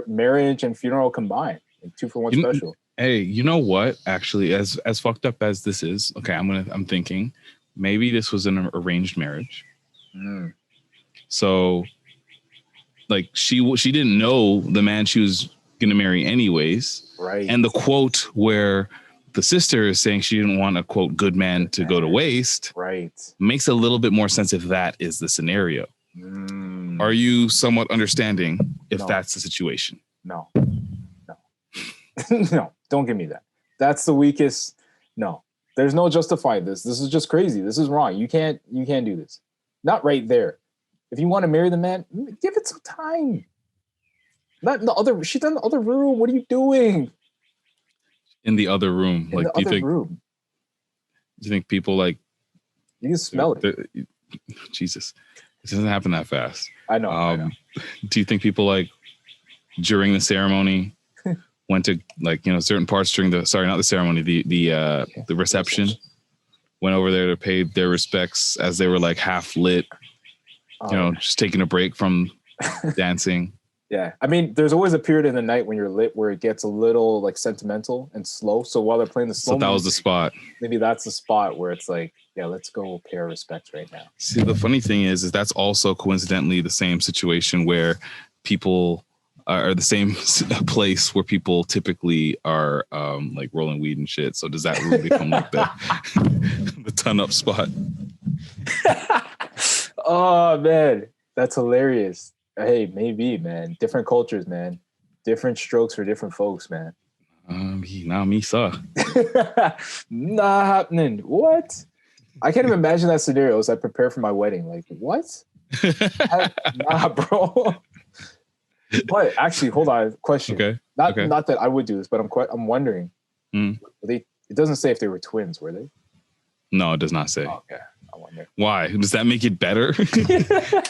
marriage and funeral combined, like 2-for-1 special. Hey, you know what? Actually, as fucked up as this is, okay, I'm thinking maybe this was an arranged marriage. Mm. So, like, she didn't know the man she was going to marry anyways. Right. And the quote where the sister is saying she didn't want a, quote, good man to go to waste. Right. Makes a little bit more sense if that is the scenario. Mm. Are you somewhat understanding if that's the situation? No. No, don't give me that. That's the weakest. No, there's no justifying this. This is just crazy. This is wrong. You can't do this. Not right there. If you want to marry the man, give it some time. Not in the other. She's in the other room. What are you doing? In the other room, in like, the do you think people like? You can smell it. Jesus, it doesn't happen that fast. I know. I know. Do you think people like during the ceremony went to, like, you know, certain parts during the the reception, went over there to pay their respects as they were like half lit, just taking a break from dancing. Yeah. I mean, there's always a period in the night when you're lit where it gets a little like sentimental and slow. So while they're playing the slow music, was the spot. Maybe that's the spot where it's like, yeah, let's go pay our respects right now. See, the funny thing is that's also coincidentally the same situation where people are the same place where people typically are like rolling weed and shit. So does that room become like the ton up spot? Oh man, that's hilarious. Hey, maybe, man. Different cultures, man. Different strokes for different folks, man. Nah, me saw. Not happening. What? I can't even imagine that scenario as I prepare for my wedding. Like, what? Nah, bro. But actually, hold on. Question. Okay. Not that I would do this, but I'm wondering. Mm. It doesn't say if they were twins, were they? No, it does not say. Oh, okay. I wonder. Why? Does that make it better?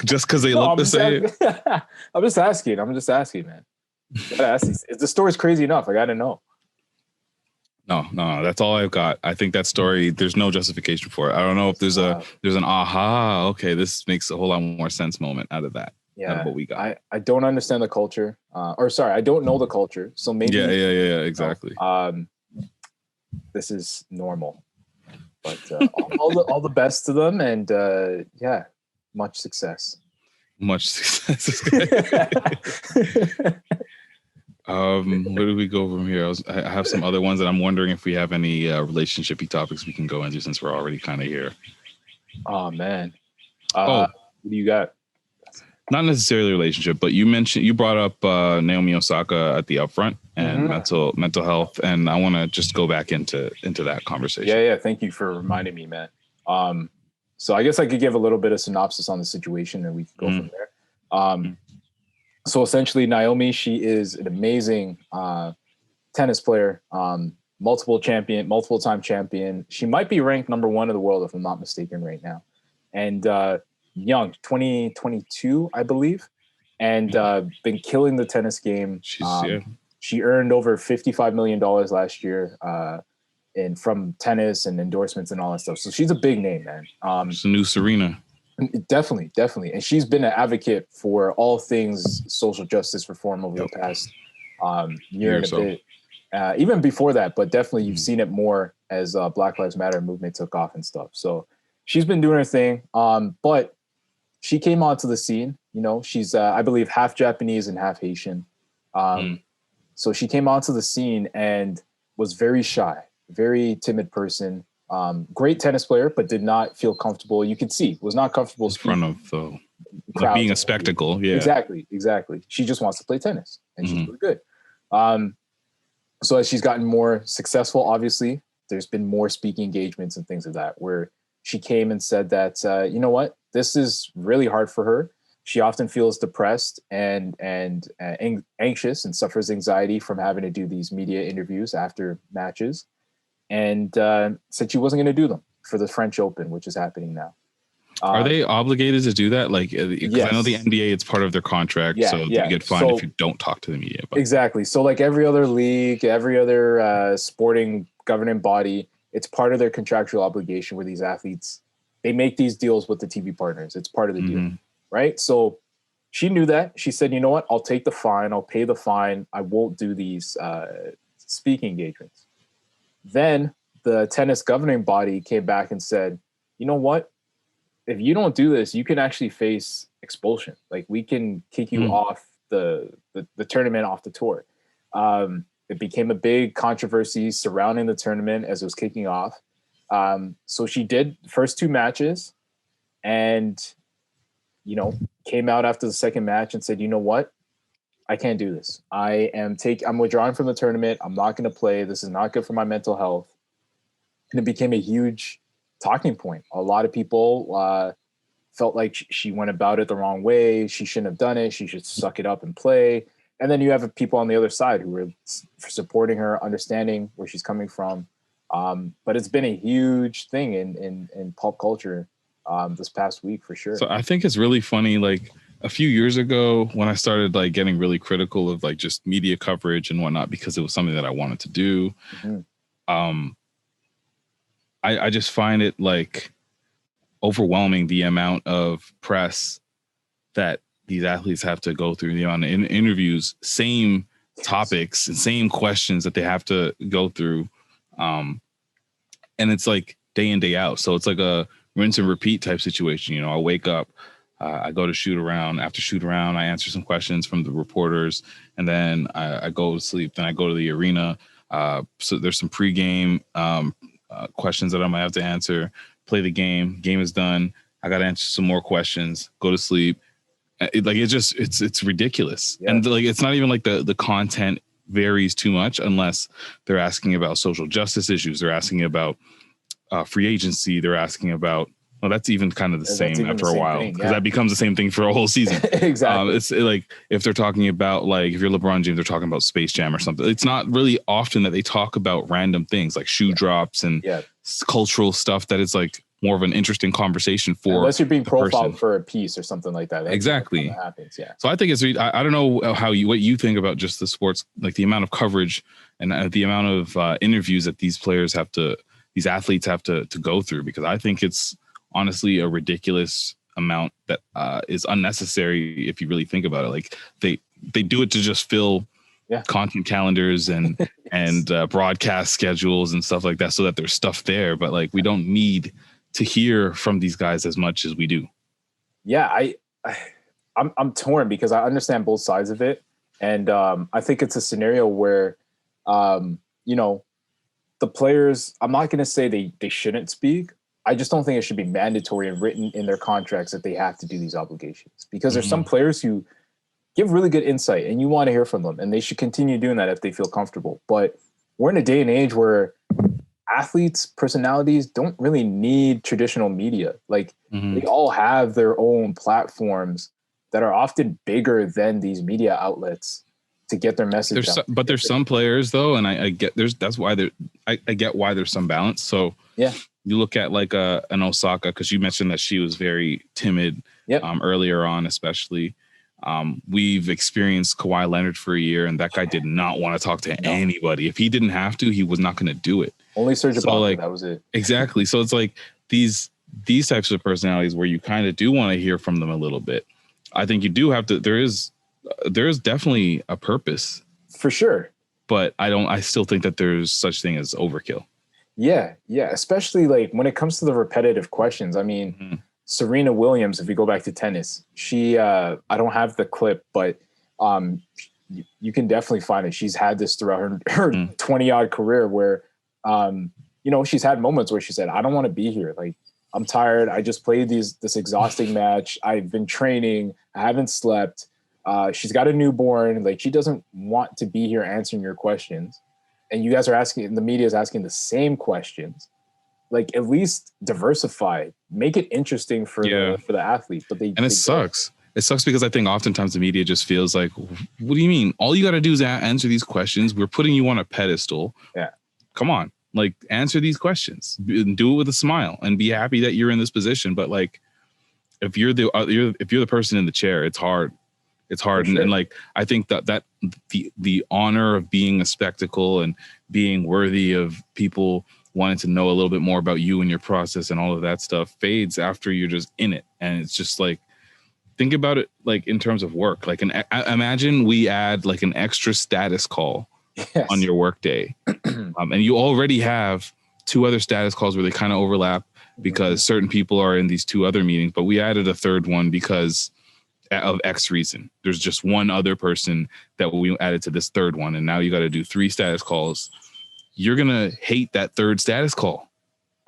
Just because they look the same? I'm just asking, man. Gotta ask these. The story's crazy enough. I gotta know. No. That's all I've got. I think that story, there's no justification for it. I don't know if there's an aha. Okay, this makes a whole lot more sense moment out of that. Yeah, out of what we got. I don't understand the culture. I don't know the culture. So maybe. Yeah. Exactly. This is normal. But all the best to them, and much success. Much success. Where do we go from here? I have some other ones that I'm wondering if we have any relationship-y topics we can go into since we're already kind of here. Oh man. What do you got? Not necessarily relationship, but you brought up Naomi Osaka at the upfront and mental health, and I want to just go back into that conversation. Yeah. Thank you for reminding me, man. So I guess I could give a little bit of synopsis on the situation, and we can go from there. So essentially, Naomi, she is an amazing tennis player, multiple-time champion. She might be ranked number 1 in the world, if I'm not mistaken, right now. And young, 2022, I believe, and been killing the tennis game. She earned over $55 million last year from tennis and endorsements and all that stuff. So she's a big name, man. It's a new Serena. Definitely. And she's been an advocate for all things social justice reform over the past year and a bit. Even before that, but definitely you've seen it more as Black Lives Matter movement took off and stuff. So she's been doing her thing. But she came onto the scene. You know, she's, I believe, half Japanese and half Haitian. So she came onto the scene and was very shy, very timid person. Great tennis player, but did not feel comfortable. You could see was not comfortable in front of like being a spectacle. Yeah, exactly. She just wants to play tennis, and she's really good. So as she's gotten more successful, obviously, there's been more speaking engagements and things of that, where she came and said that you know what, this is really hard for her. She often feels depressed and anxious and suffers anxiety from having to do these media interviews after matches. And said she wasn't going to do them for the French Open, which is happening now. Are they obligated to do that? Like, yes. I know the NBA, it's part of their contract, so you get fined if you don't talk to the media. But. Exactly. So like every other league, every other sporting governing body, it's part of their contractual obligation where these athletes, they make these deals with the TV partners. It's part of the deal, right? So she knew that. She said, you know what? I'll take the fine. I'll pay the fine. I won't do these speaking engagements. Then the tennis governing body came back and said, you know what? If you don't do this, you can actually face expulsion. Like, we can kick you off the tournament, off the tour. It became a big controversy surrounding the tournament as it was kicking off. So she did the first 2 matches and, you know, came out after the second match and said, you know what? I can't do this. I'm withdrawing from the tournament. I'm not going to play. This is not good for my mental health. And it became a huge talking point. A lot of people felt like she went about it the wrong way. She shouldn't have done it. She should suck it up and play. And then you have people on the other side who were supporting her, understanding where she's coming from. But it's been a huge thing in pop culture this past week, for sure. So I think it's really funny, like, a few years ago when I started like getting really critical of like just media coverage and whatnot, because it was something that I wanted to do. I just find it like overwhelming, the amount of press that these athletes have to go through, the amount of interviews, same topics and same questions that they have to go through. And it's like day in, day out. So it's like a rinse and repeat type situation. You know, I wake up, I go to shoot around. After shoot around, I answer some questions from the reporters, and then I go to sleep. Then I go to the arena. So there's some pregame questions that I might have to answer. Play the game. Game is done. I got to answer some more questions. Go to sleep. It's ridiculous. Yeah. And like, it's not even like the content varies too much unless they're asking about social justice issues. They're asking about free agency. They're asking about. Well, that's even kind of the same after a while, because that becomes the same thing for a whole season. Exactly. It's like if they're talking about, like, if you're LeBron James, they're talking about Space Jam or something. It's not really often that they talk about random things like shoe drops and cultural stuff that it's like, more of an interesting conversation for unless you're being profiled person. for a piece or something like that. That's Exactly. what happens. Yeah. So I think it's, I don't know what you think about just the sports, like the amount of coverage and the amount of interviews that these athletes have to go through, because I think it's honestly a ridiculous amount that is unnecessary if you really think about it. Like they do it to just fill content calendars and yes. and broadcast schedules and stuff like that, so that there's stuff there. But like, we don't need to hear from these guys as much as we do. Yeah, I'm torn because I understand both sides of it, and I think it's a scenario where, the players. I'm not going to say they shouldn't speak. I just don't think it should be mandatory and written in their contracts that they have to do these obligations, because there's some players who give really good insight and you want to hear from them, and they should continue doing that if they feel comfortable. But we're in a day and age where athletes, personalities don't really need traditional media. Like they all have their own platforms that are often bigger than these media outlets to get their message out. But there's some players though, and I get I get why there's some balance. So yeah, you look at like an Osaka, because you mentioned that she was very timid earlier on, especially. We've experienced Kawhi Leonard for a year, and that guy did not want to talk to anybody. If he didn't have to, he was not going to do it. Only Serge Ibaka, like, that was it. Exactly. So it's like these types of personalities where you kind of do want to hear from them a little bit. I think you do have to. There is definitely a purpose for sure, but I still think that there's such thing as overkill. Yeah, especially like when it comes to the repetitive questions. I mean, Serena Williams, if we go back to tennis, she I don't have the clip, but you can definitely find it. She's had this throughout her 20-odd career where she's had moments where she said, I don't want to be here. Like, I'm tired. I just played this exhausting match. I've been training. I haven't slept. She's got a newborn. Like, she doesn't want to be here answering your questions. And you guys are asking, the media is asking the same questions. Like, at least diversify, make it interesting for the athlete. But it sucks. It sucks because I think oftentimes the media just feels like, what do you mean? All you got to do is answer these questions. We're putting you on a pedestal. Yeah. Come on. Like, answer these questions. Do it with a smile and be happy that you're in this position. But like, if you're the person in the chair, it's hard. It's hard. Sure. And like, I think that the honor of being a spectacle and being worthy of people wanting to know a little bit more about you and your process and all of that stuff fades after you're just in it. And it's just like, think about it like in terms of work. Like, imagine we add like an extra status call on your work day. And you already have 2 other status calls where they kind of overlap because certain people are in these 2 other meetings, but we added a 3rd one because of X reason. There's just one other person that we added to this 3rd one. And now you got to do 3 status calls. You're going to hate that 3rd status call.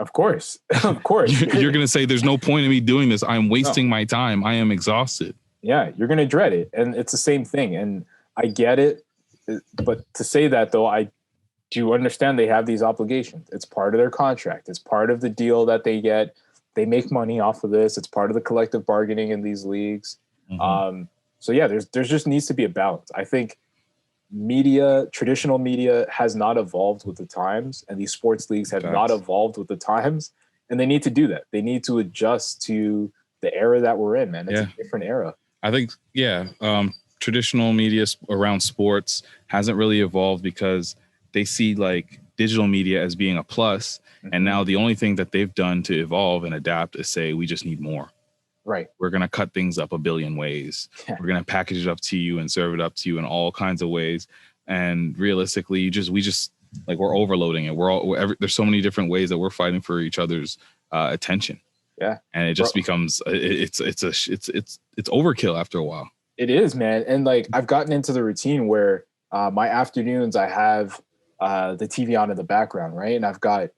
Of course. Of course. You're going to say, there's no point in me doing this. I'm wasting my time. I am exhausted. Yeah. You're going to dread it. And it's the same thing. And I get it. But to say that though, I do understand they have these obligations. It's part of their contract. It's part of the deal that they get. They make money off of this. It's part of the collective bargaining in these leagues. So yeah, there's just needs to be a balance. I think traditional media has not evolved with the times, and these sports leagues have not evolved with the times, and they need to do that. They need to adjust to the era that we're in, man. It's a different era. I think, traditional media around sports hasn't really evolved because they see like digital media as being a plus. And now the only thing that they've done to evolve and adapt is say, we just need more. Right. We're going to cut things up a billion ways. Yeah. We're going to package it up to you and serve it up to you in all kinds of ways. And realistically, we just like, we're overloading it. There's so many different ways that we're fighting for each other's attention. Yeah. And it just becomes, it's overkill after a while. It is, man. And like, I've gotten into the routine where my afternoons, I have the TV on in the background, right? And I've got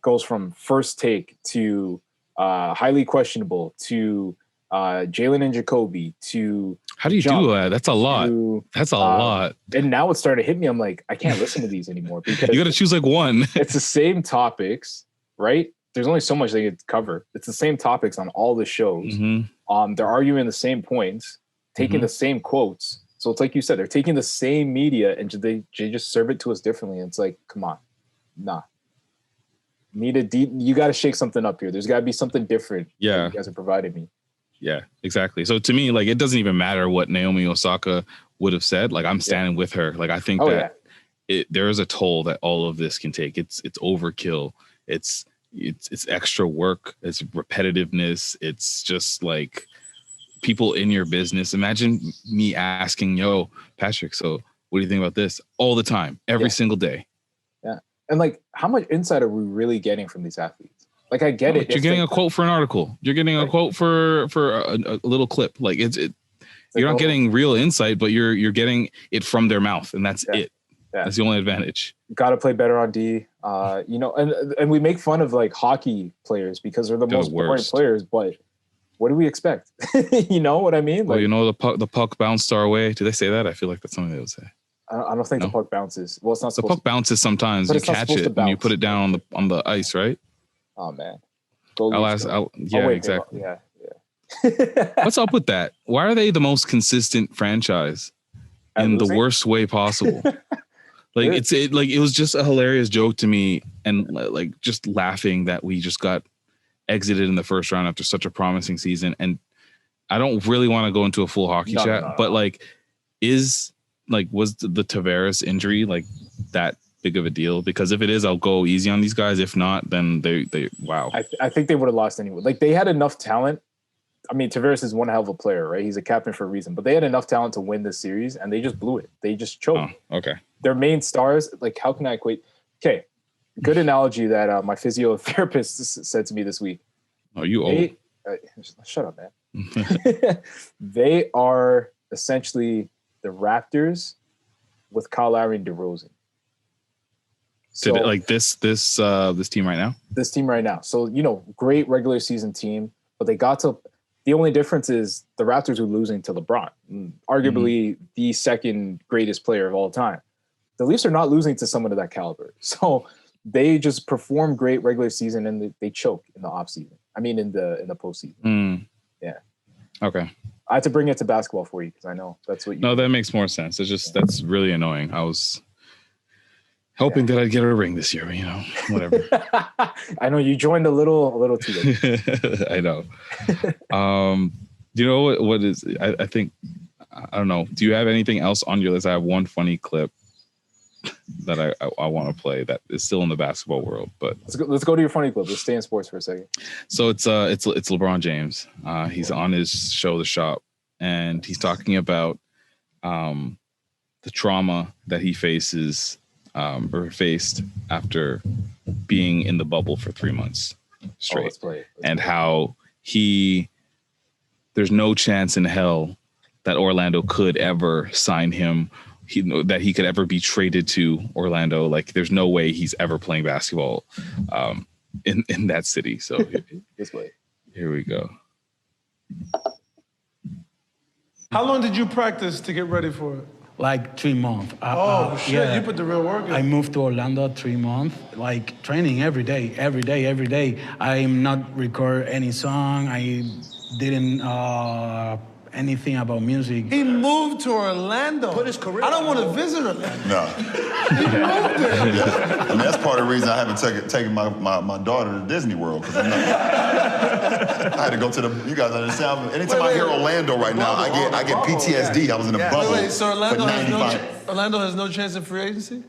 goes from First Take to highly questionable to Jalen and Jacoby to how do you do that? That's a lot. That's a lot. And now it's starting to hit me. I'm like, I can't listen to these anymore because you got to choose like one. It's the same topics, right? There's only so much they could cover. It's the same topics on all the shows. They're arguing the same points, taking the same quotes. So it's like you said, they're taking the same media and they just serve it to us differently. And it's like, come on, nah. You got to shake something up here. There's got to be something different. Yeah, you guys are providing me. Yeah, exactly. So to me, like, it doesn't even matter what Naomi Osaka would have said. Like, I'm standing with her. Like, I think there is a toll that all of this can take. It's overkill. It's extra work. It's repetitiveness. It's just like people in your business. Imagine me asking, yo, Patrick, so what do you think about this? All the time, every single day. Yeah. And like, how much insight are we really getting from these athletes? Like, I get it. You're getting a quote for an article. You're getting a quote for a little clip. Like you're not getting real insight, but you're getting it from their mouth, and that's it. Yeah. That's the only advantage. Got to play better on D. And we make fun of like hockey players because they're the most boring players, but what do we expect? You know what I mean? Well, the puck bounced our way. Do they say that? I feel like that's something they would say. I don't think the puck bounces. Well, it's not supposed to. The puck bounces sometimes. You catch it and you put it down on the ice, right? Oh man. Exactly. Yeah. What's up with that? Why are they the most consistent franchise in the worst way possible? Like it was just a hilarious joke to me, and like just laughing that we just got exited in the first round after such a promising season. And I don't really want to go into a full hockey chat, but like, was the Tavares injury like that big of a deal? Because if it is, I'll go easy on these guys. If not, then they wow. I think they would have lost anyway. Like, they had enough talent. I mean, Tavares is one hell of a player, right? He's a captain for a reason, but they had enough talent to win this series, and they just blew it. They just choked. Oh, okay. Their main stars, like, how can I equate? Okay, good analogy that my physiotherapist said to me this week. Oh, you old? Shut up, man. They are essentially the Raptors with Kyle Lowry and DeRozan. So, like this team right now? This team right now. So, great regular season team, but they got to – the only difference is the Raptors were losing to LeBron, arguably the second greatest player of all time. The Leafs are not losing to someone of that caliber. So they just perform great regular season, and they choke in the offseason. I mean, in the postseason. Yeah. Okay. I had to bring it to basketball for you because I know that's what you. No, that makes more sense. It's just that's really annoying. I was hoping that I'd get a ring this year, but whatever. I know you joined a little too late. I know. Do you know what is? I think I don't know. Do you have anything else on your list? I have one funny clip that I want to play that is still in the basketball world, but let's go to your funny clip. Let's stay in sports for a second. So it's LeBron James. He's on his show, The Shop, and he's talking about the trauma that he faces or faced after being in the bubble for 3 months straight. Let's play. And how there's no chance in hell that Orlando could ever sign him. That he could ever be traded to Orlando. Like, there's no way he's ever playing basketball in that city. So this way. Here we go. How long did you practice to get ready for it? Like 3 months. Shit, yeah. You put the real work in. I moved to Orlando 3 months, like training every day. I'm not record any song. I didn't anything about music. He moved to Orlando. Put his career. I don't want to visit Orlando. No. He moved there. Yeah. I mean, that's part of the reason I haven't taken my daughter to Disney World, because I had to go to you guys understand. Anytime I hear Orlando right now, I get PTSD. I was in a bubble. So Orlando has no chance of free agency?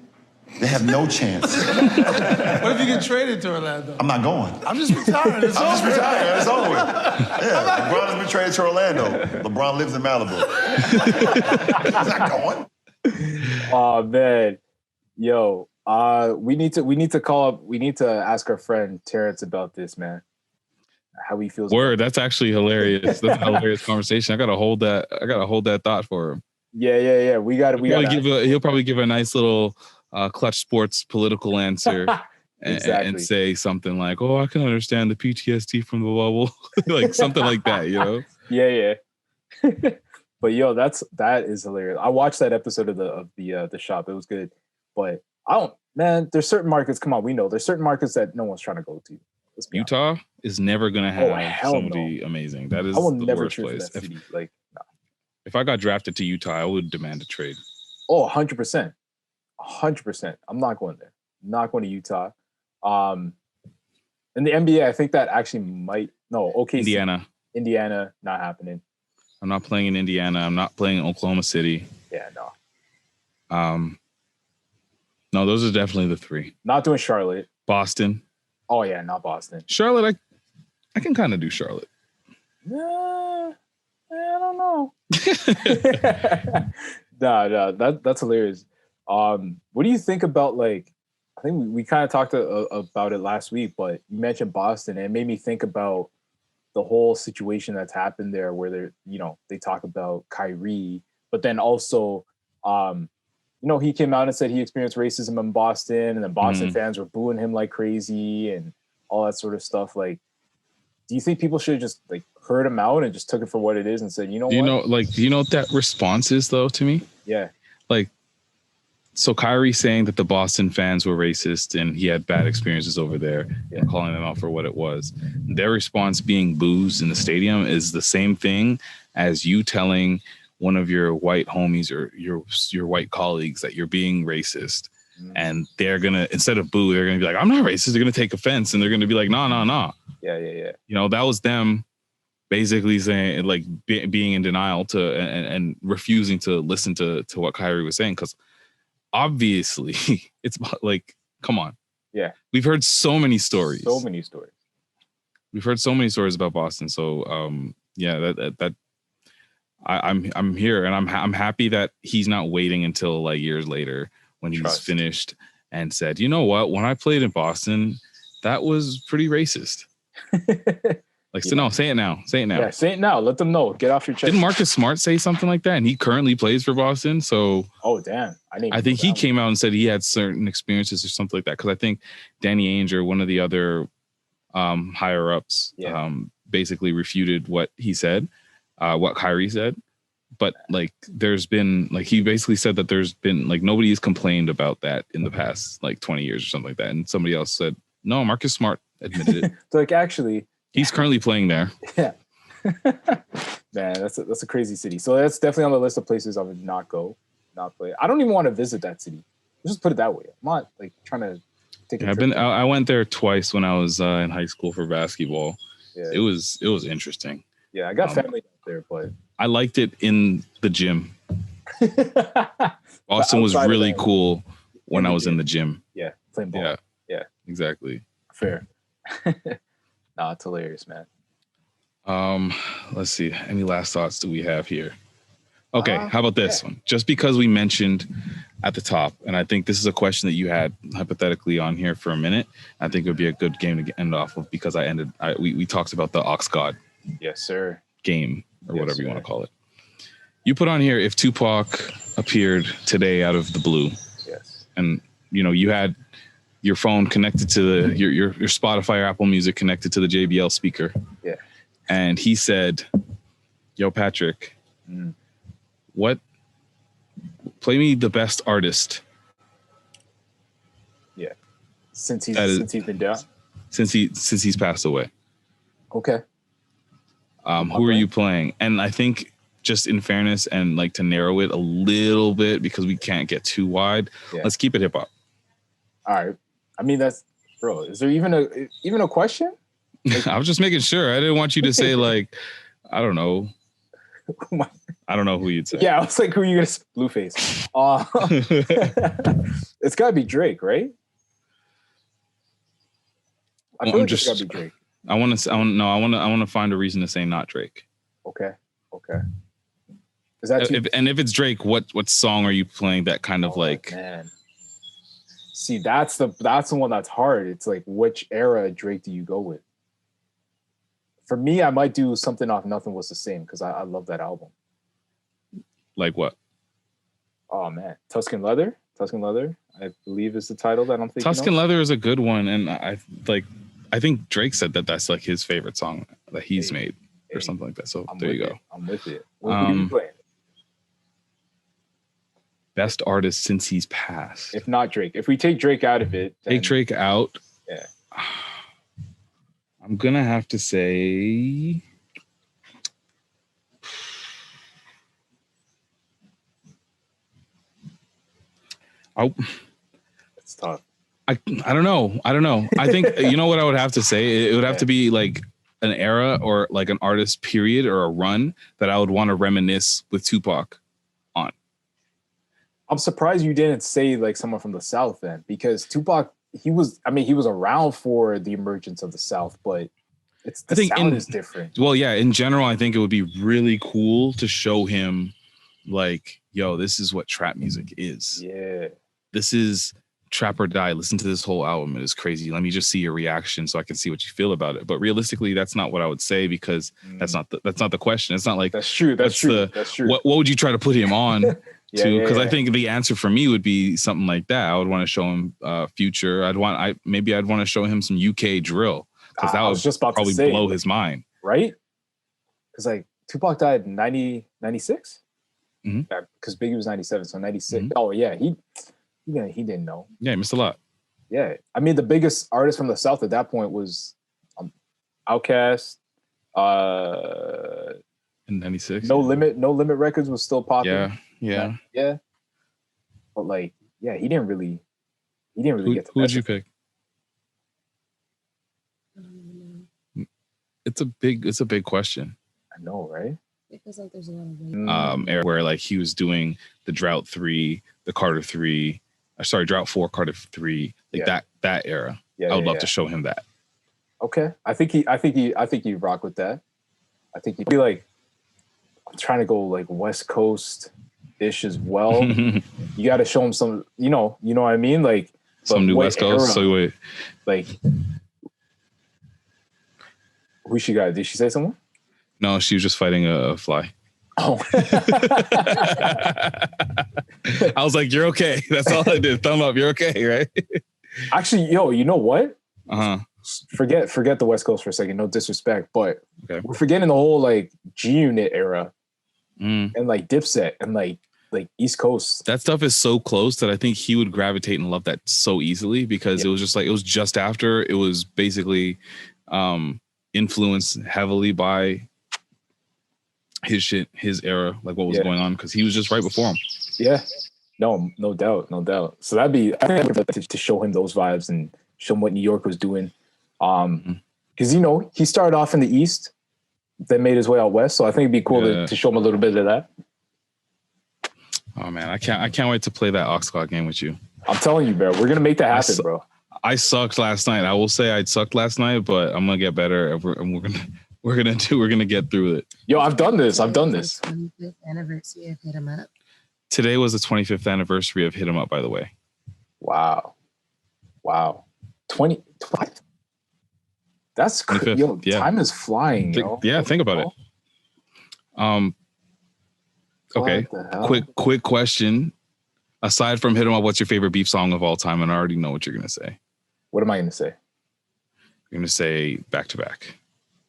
They have no chance. What if you get traded to Orlando? I'm not going. I'm just retiring. It's over. It's over with. Yeah, LeBron has been traded to Orlando. LeBron lives in Malibu. He's not going. Oh man, yo, we need to call up. We need to ask our friend Terrence about this, man. How he feels. Word, that's actually hilarious. That's a hilarious conversation. I gotta hold that thought for him. Yeah. We got. He'll probably give a nice little clutch sports political answer. Exactly. And say something like, "Oh, I can understand the PTSD from the bubble," like something like that, Yeah. But yo, that is hilarious. I watched that episode of the Shop. It was good, but there's certain markets. Come on, we know there's certain markets that no one's trying to go to. Utah is never gonna have somebody amazing. That is I will the never worst place. That city. Like, no. If I got drafted to Utah, I would demand a trade. Oh, 100%. 100%. I'm not going there. I'm not going to Utah. In the NBA, I think that actually might Indiana. Indiana, not happening. I'm not playing in Indiana. I'm not playing in Oklahoma City. Yeah, no. No, those are definitely the three. Not doing Charlotte. Boston. Oh yeah, not Boston. Charlotte, I can kind of do Charlotte. I don't know. No, that's hilarious. What do you think about like? I think we kind of talked about it last week, but you mentioned Boston, and it made me think about the whole situation that's happened there, where they talk about Kyrie, but then also, he came out and said he experienced racism in Boston, and then Boston fans were booing him like crazy and all that sort of stuff. Like, do you think people should just like heard him out and just took it for what it is and said, do you know what that response is though to me? Yeah. Like, so Kyrie saying that the Boston fans were racist and he had bad experiences over there and calling them out for what it was. Their response being boos in the stadium is the same thing as you telling one of your white homies or your white colleagues that you're being racist. And they're gonna, instead of boo, they're gonna be like, I'm not racist. They're gonna take offense and they're gonna be like, no. Yeah. That was them basically saying, like, being in denial and refusing to listen to what Kyrie was saying, because obviously it's like, come on. Yeah. We've heard so many stories. We've heard so many stories about Boston. So I'm here, and I'm happy that he's not waiting until like years later when he's finished and said, you know what, when I played in Boston, that was pretty racist. So no, say it now. Yeah, say it now. Let them know. Get off your chest. Didn't Marcus Smart say something like that? And he currently plays for Boston. So oh damn, I think he came out and said he had certain experiences or something like that. Because I think Danny Ainge or one of the other higher ups basically refuted what he said, what Kyrie said. But like, there's been like, he basically said that there's been like, nobody's complained about that in the past like 20 years or something like that. And somebody else said, no, Marcus Smart admitted it. So like, actually, he's currently playing there. Yeah. Man, that's a crazy city. So that's definitely on the list of places I would not play. I don't even want to visit that city. Let's just put it that way. I'm not like trying to take a trip. I went there twice when I was in high school for basketball. Yeah. It was interesting. Yeah, I got family out there, but I liked it in the gym. Boston was really cool when I was in the gym. Yeah, playing ball. Yeah, exactly. Fair. Nah, it's hilarious, man. Let's see. Any last thoughts do we have here? Okay, how about this one? Just because we mentioned at the top, and I think this is a question that you had hypothetically on here for a minute, I think it would be a good game to end off of, because we talked about the Ox God. Yes, sir. Game or whatever you want to call it. You put on here, if Tupac appeared today out of the blue. Yes. And you had your phone connected to your Spotify or Apple Music connected to the JBL speaker. Yeah. And he said, yo, Patrick, play me the best artist. Yeah. Since he's been down. Since he's passed away. Okay. Who are you playing? And I think, just in fairness and like to narrow it a little bit, because we can't get too wide, let's keep it hip hop. All right. I mean, is there even a question? Like, I was just making sure. I didn't want you to say like, I don't know. I don't know who you'd say. Yeah, I was like, who are you gonna say? Blueface. It's gotta be Drake, right? I feel like it's gotta be Drake. I want to find a reason to say not Drake. Okay. Is that if it's Drake, what song are you playing that kind of like? Man. See, that's the one that's hard. It's like, which era of Drake do you go with? For me, I might do something off Nothing Was the Same, because I love that album. Like what? Oh man, Tuscan Leather, I believe is the title that I'm thinking. Tuscan Leather is a good one, and I think Drake said that that's like his favorite song that he's made or something like that. So there you go. I'm with it. Who are you playing? Best artist since he's passed. If not Drake, if we take Drake out of it, take Drake out. Yeah. I'm gonna have to say. It's tough. I don't know. I think you know what I would have to say. It would have to be like an era or like an artist period or a run that I would want to reminisce with Tupac on. I'm surprised you didn't say like someone from the South then, because Tupac, he was around for the emergence of the South, but the sound is different. Well, yeah, in general, I think it would be really cool to show him like, yo, this is what trap music is. Yeah. This is Trap or Die. Listen to this whole album. It is crazy. Let me just see your reaction so I can see what you feel about it. But realistically, that's not what I would say, because that's not the question. It's not like that's true. That's true. What would you try to put him on to? Because I think the answer for me would be something like that. I would want to show him Future. I'd want to show him some UK drill, because that would just probably blow his mind. Right? Because like Tupac died in 96? Because Biggie was 97, so 96. Oh yeah, he didn't know. Yeah, he missed a lot. Yeah, I mean the biggest artist from the South at that point was Outkast. In 96. No Limit Records was still popping. Yeah. But like, yeah, he didn't really get to. Who would you pick? It's a big question. I know, right? Because like there's a lot of era where like he was doing the Drought 3, the Carter 3, Drought 4, Carter 3, like that era. I would love to show him that. Okay. I think he'd rock with that. I think he'd be like, I'm trying to go like West Coast ish as well. You got to show him some, you know what I mean? Like some new West Coast. So wait, like who she got? Did she say someone? No, she was just fighting a fly. Oh. I was like, you're okay. That's all I did. Thumb up. You're okay, right? Actually, yo, you know what? Forget the West Coast for a second. No disrespect, but we're forgetting the whole like G-Unit era and like Dipset and like East Coast. That stuff is so close that I think he would gravitate and love that so easily, because it was just after. It was basically influenced heavily by his era, like what was going on, because he was just right before him. Yeah, no doubt. So that'd be, I think, to show him those vibes and show him what New York was doing, because he started off in the East, then made his way out West. So I think it'd be cool to show him a little bit of that. Oh man, I can't wait to play that Oxclock game with you. I'm telling you, bro, we're gonna make that happen, bro. I sucked last night. I will say I sucked last night, but I'm gonna get better, and we're gonna get through it. Yo, I've done this. 25th anniversary of Hit 'Em Up. Today was the 25th anniversary of Hit 'Em Up, by the way. Wow. 20. That's crazy. Yo, time is flying. Think about it. Okay. Quick question. Aside from Hit 'Em Up, what's your favorite beef song of all time? And I already know what you're gonna say. What am I gonna say? You're gonna say Back to Back.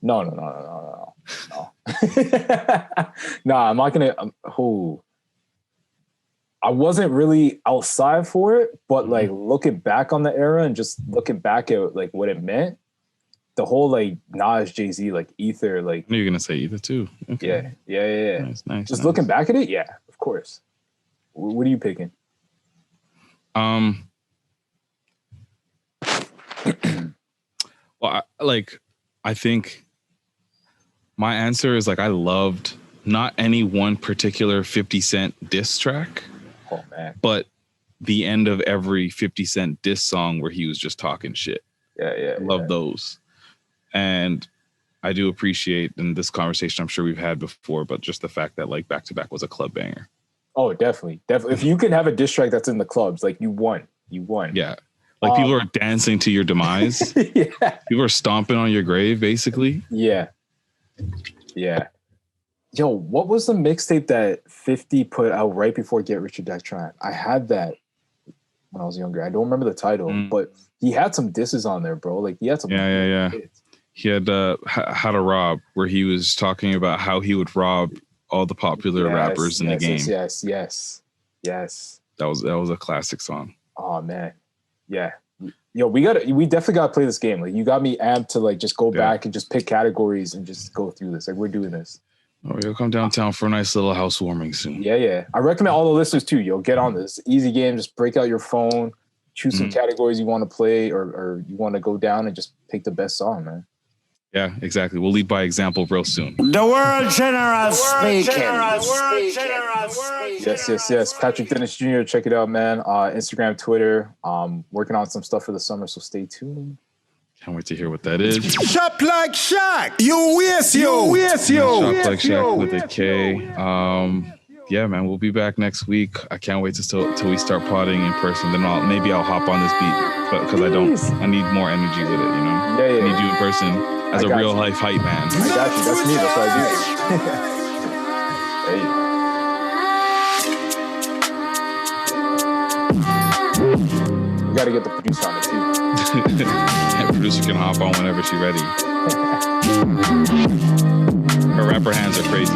No. No, I'm not gonna. I wasn't really outside for it, but like looking back on the era and just looking back at like what it meant, the whole like Nas, Jay-Z, like Ether, like. I knew you're gonna say Ether too. Okay. Yeah. Nice. Just looking back at it, yeah, of course. What are you picking? Well, I think my answer is like I loved not any one particular 50 Cent diss track, but the end of every 50 Cent diss song where he was just talking shit. Yeah. I love those. And I do appreciate in this conversation, I'm sure we've had before, but just the fact that like Back to Back was a club banger. Oh, definitely. If you can have a diss track that's in the clubs, like you won. Yeah. Like people are dancing to your demise. Yeah. People are stomping on your grave, basically. Yeah. Yo, what was the mixtape that 50 put out right before Get Rich or Die Trying? I had that when I was younger. I don't remember the title, but he had some disses on there, bro. Like he had some. Yeah. He had How to Rob, where he was talking about how he would rob all the popular rappers in the game. Yes. That was a classic song. Oh man. Yeah. Yo, we definitely gotta play this game. Like you got me amped to like just go back and just pick categories and just go through this. Like we're doing this. Oh, you'll come downtown for a nice little housewarming soon. Yeah. I recommend all the listeners too. Yo, get on this. Easy game. Just break out your phone, choose some categories you want to play or you want to go down and just pick the best song, man. Yeah, exactly. We'll lead by example real soon. The world general speaking. Yes. Patrick Dennis Jr., check it out, man. Instagram, Twitter. Working on some stuff for the summer, so stay tuned. Can't wait to hear what that is. Shop like Shaq. You waste you. Shop like Shaq with a K. Yeah, man, we'll be back next week. I can't wait till we start potting in person. Then maybe I'll hop on this beat because I need more energy with it, you know? Yeah. I need you in person as a real life hype man. I got you. That's me. That's what I do. Hey. We got to get the producer on it, too. Yeah, producer can hop on whenever she's ready. Her rapper hands are crazy.